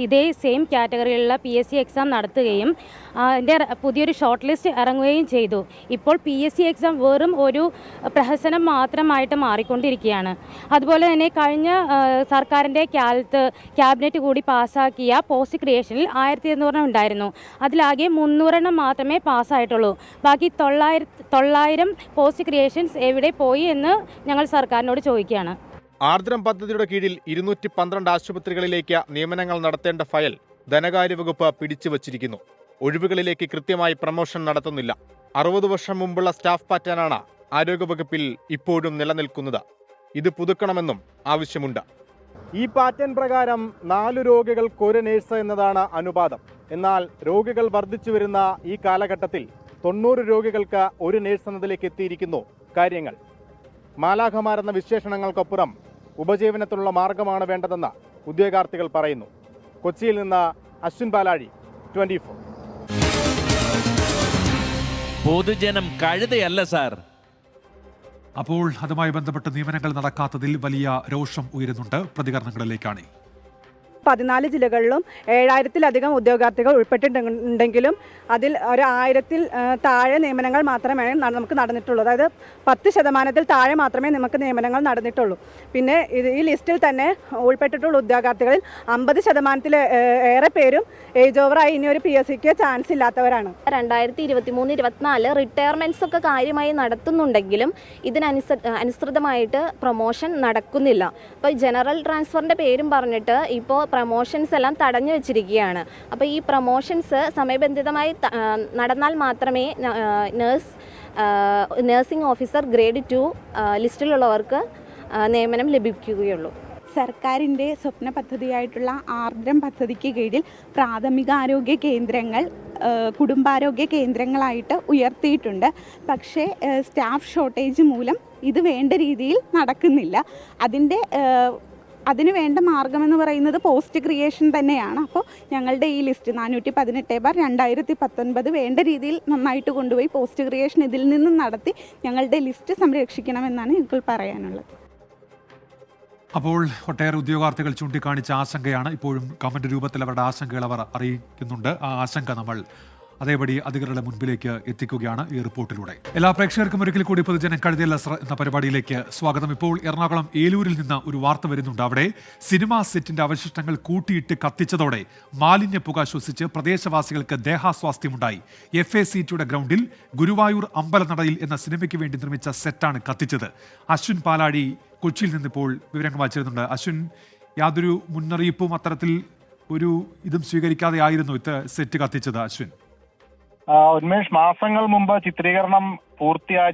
ഇതേ സെയിം കാറ്റഗറിയിലുള്ള PSC എക്സാം നടത്തുകയും അതിൻ്റെ പുതിയൊരു ഷോർട്ട് ലിസ്റ്റ് ഇറങ്ങുകയും ചെയ്തു. ഇപ്പോൾ PSC എക്സാം വെറും ഒരു പ്രഹസനം മാത്രമായിട്ട് മാറിക്കൊണ്ടിരിക്കുകയാണ്. അതുപോലെ തന്നെ കഴിഞ്ഞ സർക്കാരിൻ്റെ ക്യാബിനറ്റ് കൂടി പാസ്സാക്കിയ പോസ്റ്റ് ക്രിയേഷനിൽ 1200 ഉണ്ടായിരുന്നു. അതിലാകെ 300 മാത്രമേ പാസ്സായിട്ടുള്ളൂ. ബാക്കി 900 പോസ്റ്റ് ക്രിയേഷൻസ് എവിടെ പോയി എന്ന് ഞങ്ങൾ സർക്കാരിനോട് ചോദിക്കുകയാണ്.
ആർദ്രം പദ്ധതിയുടെ കീഴിൽ 212 ആശുപത്രികളിലേക്ക് നിയമനങ്ങൾ നടത്തേണ്ട ഫയൽ ധനകാര്യ വകുപ്പ് പിടിച്ചു വച്ചിരിക്കുന്നു. ഒഴിവുകളിലേക്ക് കൃത്യമായി പ്രമോഷൻ നടത്തുന്നില്ല. 60 വർഷം മുമ്പുള്ള സ്റ്റാഫ് പാറ്റേണാണ് ആരോഗ്യവകുപ്പിൽ ഇപ്പോഴും നിലനിൽക്കുന്നത്. ഇത് പുതുക്കണമെന്നും ആവശ്യമുണ്ട്. ഈ പാറ്റേൺ പ്രകാരം 4 രോഗികൾക്ക് 1 നേഴ്സ് എന്നതാണ് അനുപാതം. എന്നാൽ രോഗികൾ വർദ്ധിച്ചു വരുന്ന ഈ കാലഘട്ടത്തിൽ 90 രോഗികൾക്ക് 1 നേഴ്സ് എന്നതിലേക്ക് എത്തിയിരിക്കുന്നു കാര്യങ്ങൾ. മാലാഖമാരെന്ന വിശേഷണങ്ങൾക്കപ്പുറം ഉപജീവനത്തിനുള്ള മാർഗമാണ് വേണ്ടതെന്ന് ഉദ്യോഗാർത്ഥികൾ പറയുന്നു. കൊച്ചിയിൽ നിന്ന് അശ്വിൻ പാലാഴി, 24.
പൊതുജനം കഴുതയല്ല സാർ.
അപ്പോൾ അതുമായി ബന്ധപ്പെട്ട് നിയമനങ്ങൾ നടക്കാത്തതിൽ വലിയ രോഷം ഉയരുന്നുണ്ട്. പ്രതികരണങ്ങളിലേക്കാണ്.
14 ജില്ലകളിലും 7000-ലധികം ഉദ്യോഗാർത്ഥികൾ ഉൾപ്പെട്ടിട്ടുണ്ടെങ്കിലും അതിൽ 1000-ൽ താഴെ നിയമനങ്ങൾ മാത്രമേ നമുക്ക് നടന്നിട്ടുള്ളൂ. അതായത് 10% താഴെ മാത്രമേ നമുക്ക് നിയമനങ്ങൾ നടന്നിട്ടുള്ളൂ. പിന്നെ ഈ ലിസ്റ്റിൽ തന്നെ ഉൾപ്പെട്ടിട്ടുള്ള ഉദ്യോഗാർത്ഥികളിൽ 50%-ൽ ഏറെ പേരും ഏജ് ഓവറായി ഇനി ഒരു PSCക്ക് ചാൻസ് ഇല്ലാത്തവരാണ്.
2023-24 റിട്ടയർമെൻറ്റ്സ് ഒക്കെ കാര്യമായി നടത്തുന്നുണ്ടെങ്കിലും ഇതിനനുസൃതമായിട്ട് പ്രൊമോഷൻ നടക്കുന്നില്ല. ഇപ്പോൾ ജനറൽ ട്രാൻസ്ഫറിൻ്റെ പേരും പറഞ്ഞിട്ട് ഇപ്പോൾ പ്രൊമോഷൻസ് എല്ലാം തടഞ്ഞു വെച്ചിരിക്കുകയാണ്. അപ്പോൾ ഈ പ്രൊമോഷൻസ് സമയബന്ധിതമായി നടന്നാൽ മാത്രമേ നഴ്സിംഗ് ഓഫീസർ ഗ്രേഡ് 2 ലിസ്റ്റിലുള്ളവർക്ക് നിയമനം ലഭിക്കുകയുള്ളൂ.
സർക്കാരിൻ്റെ സ്വപ്ന പദ്ധതിയായിട്ടുള്ള ആർദ്രം പദ്ധതിക്ക് കീഴിൽ പ്രാഥമികാരോഗ്യ കേന്ദ്രങ്ങൾ കുടുംബാരോഗ്യ കേന്ദ്രങ്ങളായിട്ട് ഉയർത്തിയിട്ടുണ്ട്. പക്ഷേ സ്റ്റാഫ് ഷോർട്ടേജ് മൂലം ഇത് വേണ്ട രീതിയിൽ നടക്കുന്നില്ല. അതിന് വേണ്ട മാർഗമെന്ന് പറയുന്നത് പോസ്റ്റ് ക്രിയേഷൻ തന്നെയാണ്. അപ്പോൾ ഞങ്ങളുടെ ഈ ലിസ്റ്റ് 418/2019 വേണ്ട രീതിയിൽ നന്നായിട്ട് കൊണ്ടുപോയി പോസ്റ്റ് ക്രിയേഷൻ ഇതിൽ നിന്നും നടത്തി ഞങ്ങളുടെ ലിസ്റ്റ് സംരക്ഷിക്കണമെന്നാണ് ഞങ്ങൾക്ക് പറയാനുള്ളത്.
അപ്പോൾ ഒട്ടേറെ ഉദ്യോഗാർത്ഥികൾ ചൂണ്ടിക്കാണിച്ച ആശങ്കയാണ് ഇപ്പോഴും കമന്റ് രൂപത്തിൽ അവരുടെ ആശങ്കകൾ അവർ അറിയിക്കുന്നുണ്ട്. ആ ആശങ്ക നമ്മൾ അതേപടി അധികൃതരുടെ മുൻപിലേക്ക് എത്തിക്കുകയാണ് ഈ റിപ്പോർട്ടിലൂടെ. എല്ലാ പ്രേക്ഷകർക്കും ഒരിക്കൽ കൂടി പൊതുജനം കഴുതയല്ല എന്ന പരിപാടിയിലേക്ക് സ്വാഗതം. ഇപ്പോൾ എറണാകുളം ഏലൂരിൽ നിന്ന് ഒരു വാർത്ത വരുന്നുണ്ട്. അവിടെ സിനിമാ സെറ്റിന്റെ അവശിഷ്ടങ്ങൾ കൂട്ടിയിട്ട് കത്തിച്ചതോടെ മാലിന്യ പുക ശ്വസിച്ച് പ്രദേശവാസികൾക്ക് ദേഹാസ്വാസ്ഥ്യമുണ്ടായി. FACTയുടെ ഗ്രൗണ്ടിൽ ഗുരുവായൂർ അമ്പലനടയിൽ എന്ന സിനിമയ്ക്ക് വേണ്ടി നിർമ്മിച്ച സെറ്റാണ് കത്തിച്ചത്. അശ്വിൻ പാലാഴി കൊച്ചിയിൽ നിന്നിപ്പോൾ വിവരങ്ങൾ വായിച്ചിരുന്നുണ്ട്. അശ്വിൻ, യാതൊരു മുന്നറിയിപ്പും അത്തരത്തിൽ ഒരു ഇതും സ്വീകരിക്കാതെ ആയിരുന്നു സെറ്റ് കത്തിച്ചത്? അശ്വിൻ,
ഉന്മേഷ്, മാസങ്ങൾ മുമ്പ് ചിത്രീകരണം പൂർത്തിയായ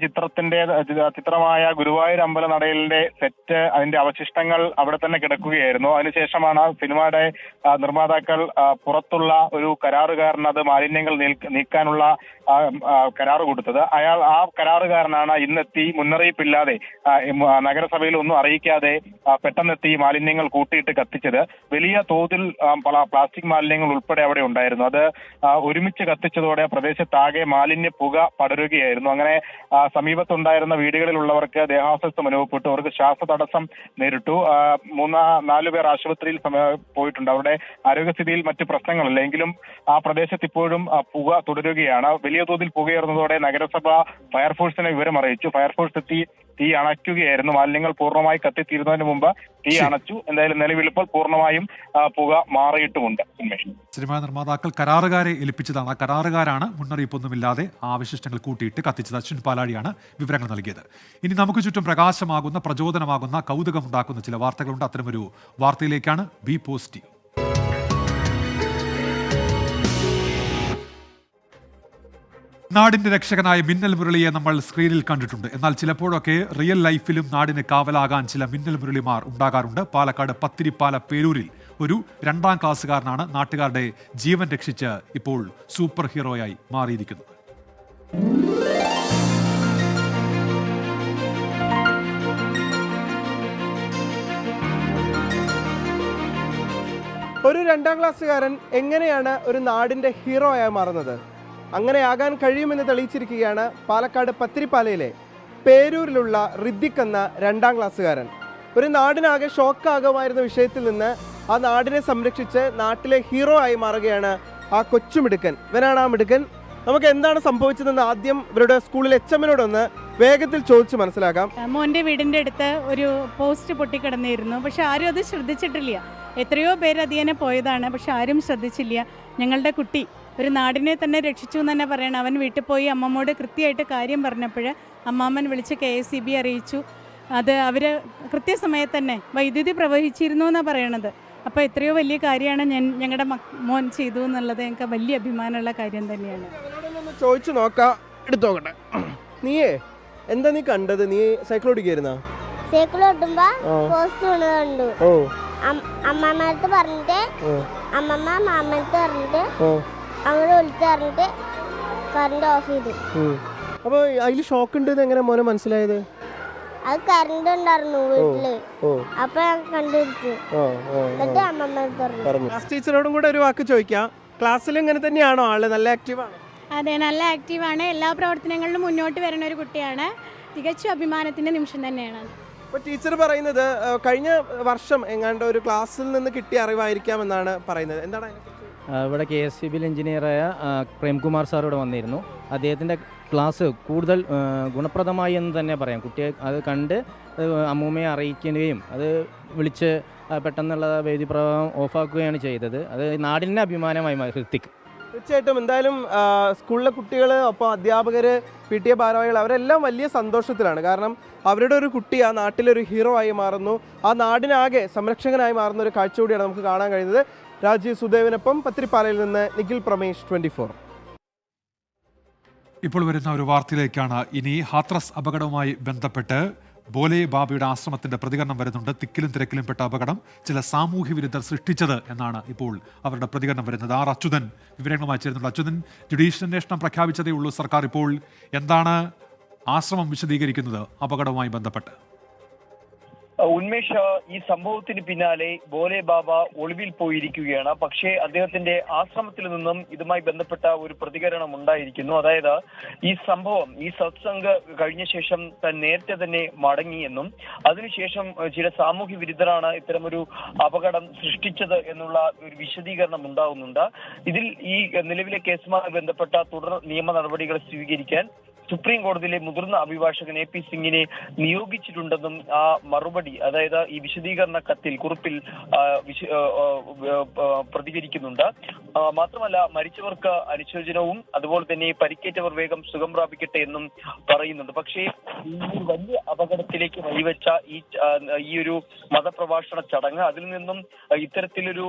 ചിത്രമായ ഗുരുവായൂർ അമ്പല നടയിലിന്റെ സെറ്റ്, അതിന്റെ അവശിഷ്ടങ്ങൾ അവിടെ തന്നെ കിടക്കുകയായിരുന്നു. അതിനുശേഷമാണ് സിനിമയുടെ നിർമ്മാതാക്കൾ പുറത്തുള്ള ഒരു കരാറുകാരന് അത് മാലിന്യങ്ങൾ നീക്കാനുള്ള കരാറ് കൊടുത്തത്. ആ കരാറുകാരനാണ് ഇന്നെത്തി മുന്നറിയിപ്പില്ലാതെ നഗരസഭയിൽ ഒന്നും അറിയിക്കാതെ പെട്ടെന്നെത്തി മാലിന്യങ്ങൾ കൂട്ടിയിട്ട് കത്തിച്ചത്. വലിയ തോതിൽ പ്ലാസ്റ്റിക് മാലിന്യങ്ങൾ ഉൾപ്പെടെ അവിടെ ഉണ്ടായിരുന്നു. അത് ഒരുമിച്ച് കത്തിച്ചതോടെ പ്രദേശത്താകെ മാലിന്യ പുക പടരുകയായിരുന്നു. അങ്ങനെ സമീപത്തുണ്ടായിരുന്ന വീടുകളിലുള്ളവർക്ക് ദേഹാസ്വാസ്ഥ്യം അനുഭവപ്പെട്ടു. അവർക്ക് ശ്വാസതടസ്സം നേരിട്ടു. 3-4 പേർ ആശുപത്രിയിൽ പോയിട്ടുണ്ട്. അവരുടെ ആരോഗ്യസ്ഥിതിയിൽ മറ്റു പ്രശ്നങ്ങളില്ല. എങ്കിലും ആ പ്രദേശത്ത് ഇപ്പോഴും പുക തുടരുകയാണ്. വലിയ തോതിൽ പുകയേറുന്നതോടെ നഗരസഭ ഫയർഫോഴ്സിനെ വിവരം അറിയിച്ചു. ഫയർഫോഴ്സ് എത്തി തീ അണയ്ക്കുകയായിരുന്നു. മാലിന്യങ്ങൾ പൂർണ്ണമായി കത്തിത്തീരുന്നതിന് മുമ്പ് തീ അണച്ചു. എന്തായാലും നിലവിൽ ഇപ്പോൾ പൂർണ്ണമായും പുക മാറിയിട്ടുമുണ്ട്.
സിനിമാ നിർമ്മാതാക്കൾ കരാറുകാരെ ഏൽപ്പിച്ചതാണ്. ആ കരാറുകാരാണ് മുന്നറിയിപ്പൊന്നുമില്ലാതെ ആ അവശിഷ്ടങ്ങൾ കൂട്ടിയിട്ട് കത്തിച്ചത്. അശ്വിൻ പാലാഴിയാണ് വിവരങ്ങൾ നൽകിയത്. ഇനി നമുക്ക് ചുറ്റും പ്രകാശമാകുന്ന, പ്രചോദനമാകുന്ന, കൗതുകമുണ്ടാക്കുന്ന ചില വാർത്തകളുണ്ട്. അത്തരമൊരു വാർത്തയിലേക്കാണ് ബി പോസിറ്റീവ്. നാടിന്റെ രക്ഷകനായ മിന്നൽ മുരളിയെ നമ്മൾ സ്ക്രീനിൽ കണ്ടിട്ടുണ്ട്. എന്നാൽ ചിലപ്പോഴൊക്കെ റിയൽ ലൈഫിലും നാടിന് കാവലാകാൻ ചില മിന്നൽ മുരളിമാർ ഉണ്ടാകാറുണ്ട്. പാലക്കാട് പത്തിരിപ്പാല പേരൂരിൽ ഒരു 2ാം ക്ലാസ്സുകാരനാണ് നാട്ടുകാരുടെ ജീവൻ രക്ഷിച്ച് ഇപ്പോൾ സൂപ്പർ ഹീറോയായി മാറിയിരിക്കുന്നത്.
ഒരു 2ാം ക്ലാസ്സുകാരൻ എങ്ങനെയാണ് ഒരു നാടിൻ്റെ ഹീറോയായി മാറുന്നത്? അങ്ങനെയാകാൻ കഴിയുമെന്ന് തെളിയിച്ചിരിക്കുകയാണ് പാലക്കാട് പത്തിരിപ്പാലയിലെ പേരൂരിലുള്ള ഋദ്ദിഖ് എന്ന 2ാം ക്ലാസ്സുകാരൻ. ഒരു നാടിനാകെ ഷോക്കാകുമായിരുന്ന വിഷയത്തിൽ നിന്ന് ആ നാടിനെ സംരക്ഷിച്ച് നാട്ടിലെ ഹീറോ ആയി മാറുകയാണ് ആ കൊച്ചുമിടുക്കൻ. ഇവനാണ് ആ മിടുക്കൻ. നമുക്ക് എന്താണ് സംഭവിച്ചതെന്ന് ആദ്യം ഇവരുടെ സ്കൂളിലെ എച്ച്എമ്മിനോടൊന്ന് വേഗത്തിൽ ചോദിച്ച് മനസ്സിലാക്കാം.
മോൻ്റെ വീടിൻ്റെ അടുത്ത് ഒരു പോസ്റ്റ് പൊട്ടിക്കിടന്നിരുന്നു. പക്ഷെ ആരും അത് ശ്രദ്ധിച്ചിട്ടില്ല. എത്രയോ പേര് അതിനെ പോയതാണ്, പക്ഷെ ആരും ശ്രദ്ധിച്ചില്ല. ഞങ്ങളുടെ കുട്ടി ഒരു നാടിനെ തന്നെ രക്ഷിച്ചു എന്ന് തന്നെ പറയണം. അവൻ വീട്ടിൽ പോയി അമ്മമ്മോട് കൃത്യമായിട്ട് കാര്യം പറഞ്ഞപ്പോൾ അമ്മാമ്മൻ വിളിച്ച് KSEB അറിയിച്ചു. അത് അവർ കൃത്യസമയത്ത് തന്നെ വൈദ്യുതി പ്രവഹിച്ചിരുന്നു എന്നാണ് പറയണത്. അപ്പോൾ എത്രയോ വലിയ കാര്യമാണ് ഞങ്ങളുടെ മോൻ ചെയ്തു എന്നുള്ളത് ഞങ്ങൾക്ക് വലിയ അഭിമാനമുള്ള കാര്യം തന്നെയാണ്.
ചോദിച്ചു നോക്കാം, എടുത്തു നോക്കട്ടെ. നീയേ എന്താ നീ കണ്ടത്? നീ സൈക്കിൾ ഓടിക്കായിരുന്നോ?
സൈക്കിൾ ഓട്ടുമ്പോ പോസ്റ്റ് കണ്ടു. അമ്മമ്മടുത്ത് പറഞ്ഞിട്ട് അമ്മമ്മ മാമടുത്ത് പറഞ്ഞിട്ട് അങ്ങോട്ട് വിളിച്ചു പറഞ്ഞിട്ട് കറണ്ട് ഓഫ് ചെയ്തു.
അപ്പൊ അതിൽ ഷോക്ക് ഉണ്ട് എങ്ങനെ മോനെ മനസ്സിലായത്?
അത് കറണ്ട് ഉണ്ടായിരുന്നു വീട്ടില്. അപ്പൊ ഞാൻ കണ്ടുപിടിച്ചു. എന്നിട്ട് അമ്മമ്മ പറഞ്ഞു.
ക്ലാസ് ടീച്ചറോടും കൂടെ ഒരു വാക്ക് ചോദിക്കാം. ക്ലാസ്സിൽ ഇങ്ങനെ തന്നെയാണോ ആള്? നല്ല ആക്റ്റീവാണ്?
അതെ, നല്ല ആക്റ്റീവാണ്. എല്ലാ പ്രവർത്തനങ്ങളിലും മുന്നോട്ട് വരുന്ന ഒരു കുട്ടിയാണ്. തികച്ചും അഭിമാനത്തിൻ്റെ നിമിഷം തന്നെയാണ്.
അപ്പോൾ ടീച്ചർ പറയുന്നത് കഴിഞ്ഞ വർഷം എങ്ങാണ്ട് ഒരു ക്ലാസ്സിൽ നിന്ന് കിട്ടിയ അറിവായിരിക്കാമെന്നാണ് പറയുന്നത്. എന്താണ് അതിനെക്കുറിച്ച്?
ഇവിടെ KSEBിൽ എഞ്ചിനീയറായ പ്രേംകുമാർ സാർ ഇവിടെ വന്നിരുന്നു. അദ്ദേഹത്തിൻ്റെ ക്ലാസ് കൂടുതൽ ഗുണപ്രദമായി എന്ന് തന്നെ പറയാം. കുട്ടിയെ അത് കണ്ട് അമ്മൂമ്മയെ അറിയിക്കുകയും അത് വിളിച്ച് പെട്ടെന്നുള്ള വേദി പ്രഭാവം ഓഫാക്കുകയാണ് ചെയ്തത്. അത് നാടിൻ്റെ അഭിമാനമായി ഋത്തിക്.
തീർച്ചയായിട്ടും. എന്തായാലും സ്കൂളിലെ കുട്ടികൾ, ഒപ്പം അധ്യാപകർ, PTA ഭാരവാഹികൾ അവരെല്ലാം വലിയ സന്തോഷത്തിലാണ്. കാരണം അവരുടെ ഒരു കുട്ടി ആ നാട്ടിലൊരു ഹീറോ ആയി മാറുന്നു, ആ നാടിനാകെ സംരക്ഷകനായി മാറുന്ന ഒരു കാഴ്ച കൂടിയാണ് നമുക്ക് കാണാൻ കഴിയുന്നത്. രാജീവ് സുദേവിനൊപ്പം പത്തിരിപ്പാലയിൽ നിന്ന് നിഖിൽ പ്രമേഷ്, 24.
ഇപ്പോൾ വരുന്ന ഒരു വാർത്തയിലേക്കാണ്. ഇനി ഹാത്രസ് അപകടവുമായി ബന്ധപ്പെട്ട് ബോലെ ബാബയുടെ ആശ്രമത്തിന്റെ പ്രതികരണം വരുന്നുണ്ട്. തിക്കിലും തിരക്കിലും പെട്ട അപകടം ചില സാമൂഹ്യ വിരുദ്ധർ സൃഷ്ടിച്ചത് എന്നാണ് ഇപ്പോൾ അവരുടെ പ്രതികരണം വരുന്നത്. അച്യുതൻ വിവരങ്ങളുമായി ചേരുന്നുണ്ട്. അച്യുതൻ, ജുഡീഷ്യൽ അന്വേഷണം പ്രഖ്യാപിച്ചതേ ഉള്ളൂ സർക്കാർ. ഇപ്പോൾ എന്താണ് ആശ്രമം വിശദീകരിക്കുന്നത് അപകടവുമായി ബന്ധപ്പെട്ട്?
ഉന്മേഷ്, ഈ സംഭവത്തിന് പിന്നാലെ ബോലെ ബാബ ഒളിവിൽ പോയിരിക്കുകയാണ്. പക്ഷേ അദ്ദേഹത്തിന്റെ ആശ്രമത്തിൽ നിന്നും ഇതുമായി ബന്ധപ്പെട്ട ഒരു പ്രതികരണം ഉണ്ടായിരിക്കുന്നു. അതായത് ഈ സംഭവം, ഈ സത്സംഗ് കഴിഞ്ഞ ശേഷം നേരത്തെ തന്നെ മടങ്ങിയെന്നും അതിനുശേഷം ചില സാമൂഹ്യ വിരുദ്ധരാണ് ഇത്തരമൊരു അപകടം സൃഷ്ടിച്ചത് എന്നുള്ള ഒരു വിശദീകരണം ഉണ്ടാകുന്നുണ്ട്. ഇതിൽ ഈ നിലവിലെ കേസുമായി ബന്ധപ്പെട്ട തുടർ നിയമ നടപടികൾ സ്വീകരിക്കാൻ സുപ്രീം കോടതിയിലെ മുതിർന്ന അഭിഭാഷകൻ AP സിംഗിനെ നിയോഗിച്ചിട്ടുണ്ടെന്നും ആ മറുപടി, അതായത് ഈ വിശദീകരണ കത്തിൽ, കുറിപ്പിൽ പ്രതികരിക്കുന്നുണ്ട്. മാത്രമല്ല, മരിച്ചവർക്ക് അനുശോചനവും അതുപോലെ തന്നെ പരിക്കേറ്റവർ വേഗം സുഖം പ്രാപിക്കട്ടെ എന്നും പറയുന്നുണ്ട്. പക്ഷേ ഈ വലിയ അപകടത്തിലേക്ക് വഴിവെച്ച ഈ ഒരു മതപ്രഭാഷണ ചടങ്ങ്, അതിൽ നിന്നും ഇത്തരത്തിലൊരു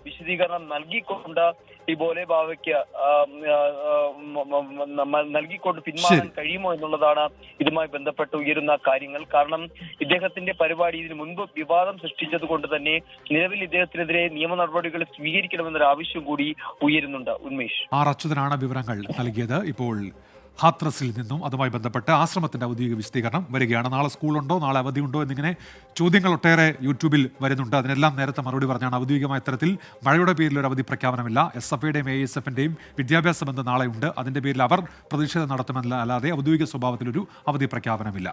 വിശദീകരണം നൽകിക്കൊണ്ട് ഈ ബോലെ ബാബയ്ക്ക് നൽകിക്കൊണ്ട് പിന്മാറാൻ കഴിയുമോ എന്നുള്ളതാണ് ഇതുമായി ബന്ധപ്പെട്ട് ഉയരുന്ന കാര്യങ്ങൾ. കാരണം ഇദ്ദേഹത്തിന്റെ പരിപാടി ഇതിനു മുൻപ് വിവാദം സൃഷ്ടിച്ചത് കൊണ്ട് തന്നെ നിലവിൽ ഇദ്ദേഹത്തിനെതിരെ നിയമ നടപടികൾ സ്വീകരിക്കണമെന്നൊരു ആവശ്യം കൂടി ഉയരുന്നുണ്ട്. ഉന്മേഷ്,
അച്യുതനാണ് വിവരങ്ങൾ നൽകിയത്. ഇപ്പോൾ ഹാത്രസിൽ നിന്നും അതുമായി ബന്ധപ്പെട്ട് ആശ്രമത്തിന്റെ ഔദ്യോഗിക വിശദീകരണം വരികയാണ്. നാളെ സ്കൂളുണ്ടോ, നാളെ അവധിയുണ്ടോ എന്നിങ്ങനെ ചോദ്യങ്ങൾ ഒട്ടേറെ യൂട്യൂബിൽ വരുന്നുണ്ട്. അതിനെല്ലാം നേരത്തെ മറുപടി പറഞ്ഞാണ്. ഔദ്യോഗികമായ തരത്തിൽ മഴയുടെ പേരിൽ ഒരു അവധി പ്രഖ്യാപനമില്ല. SFIയുടെയും ASFന്റെയും വിദ്യാഭ്യാസ ബന്ധം നാളെയുണ്ട്. അതിന്റെ പേരിൽ അവർ പ്രതിഷേധം നടത്തുമെന്നല്ലാതെ ഔദ്യോഗിക സ്വഭാവത്തിലൊരു അവധി പ്രഖ്യാപനമില്ല.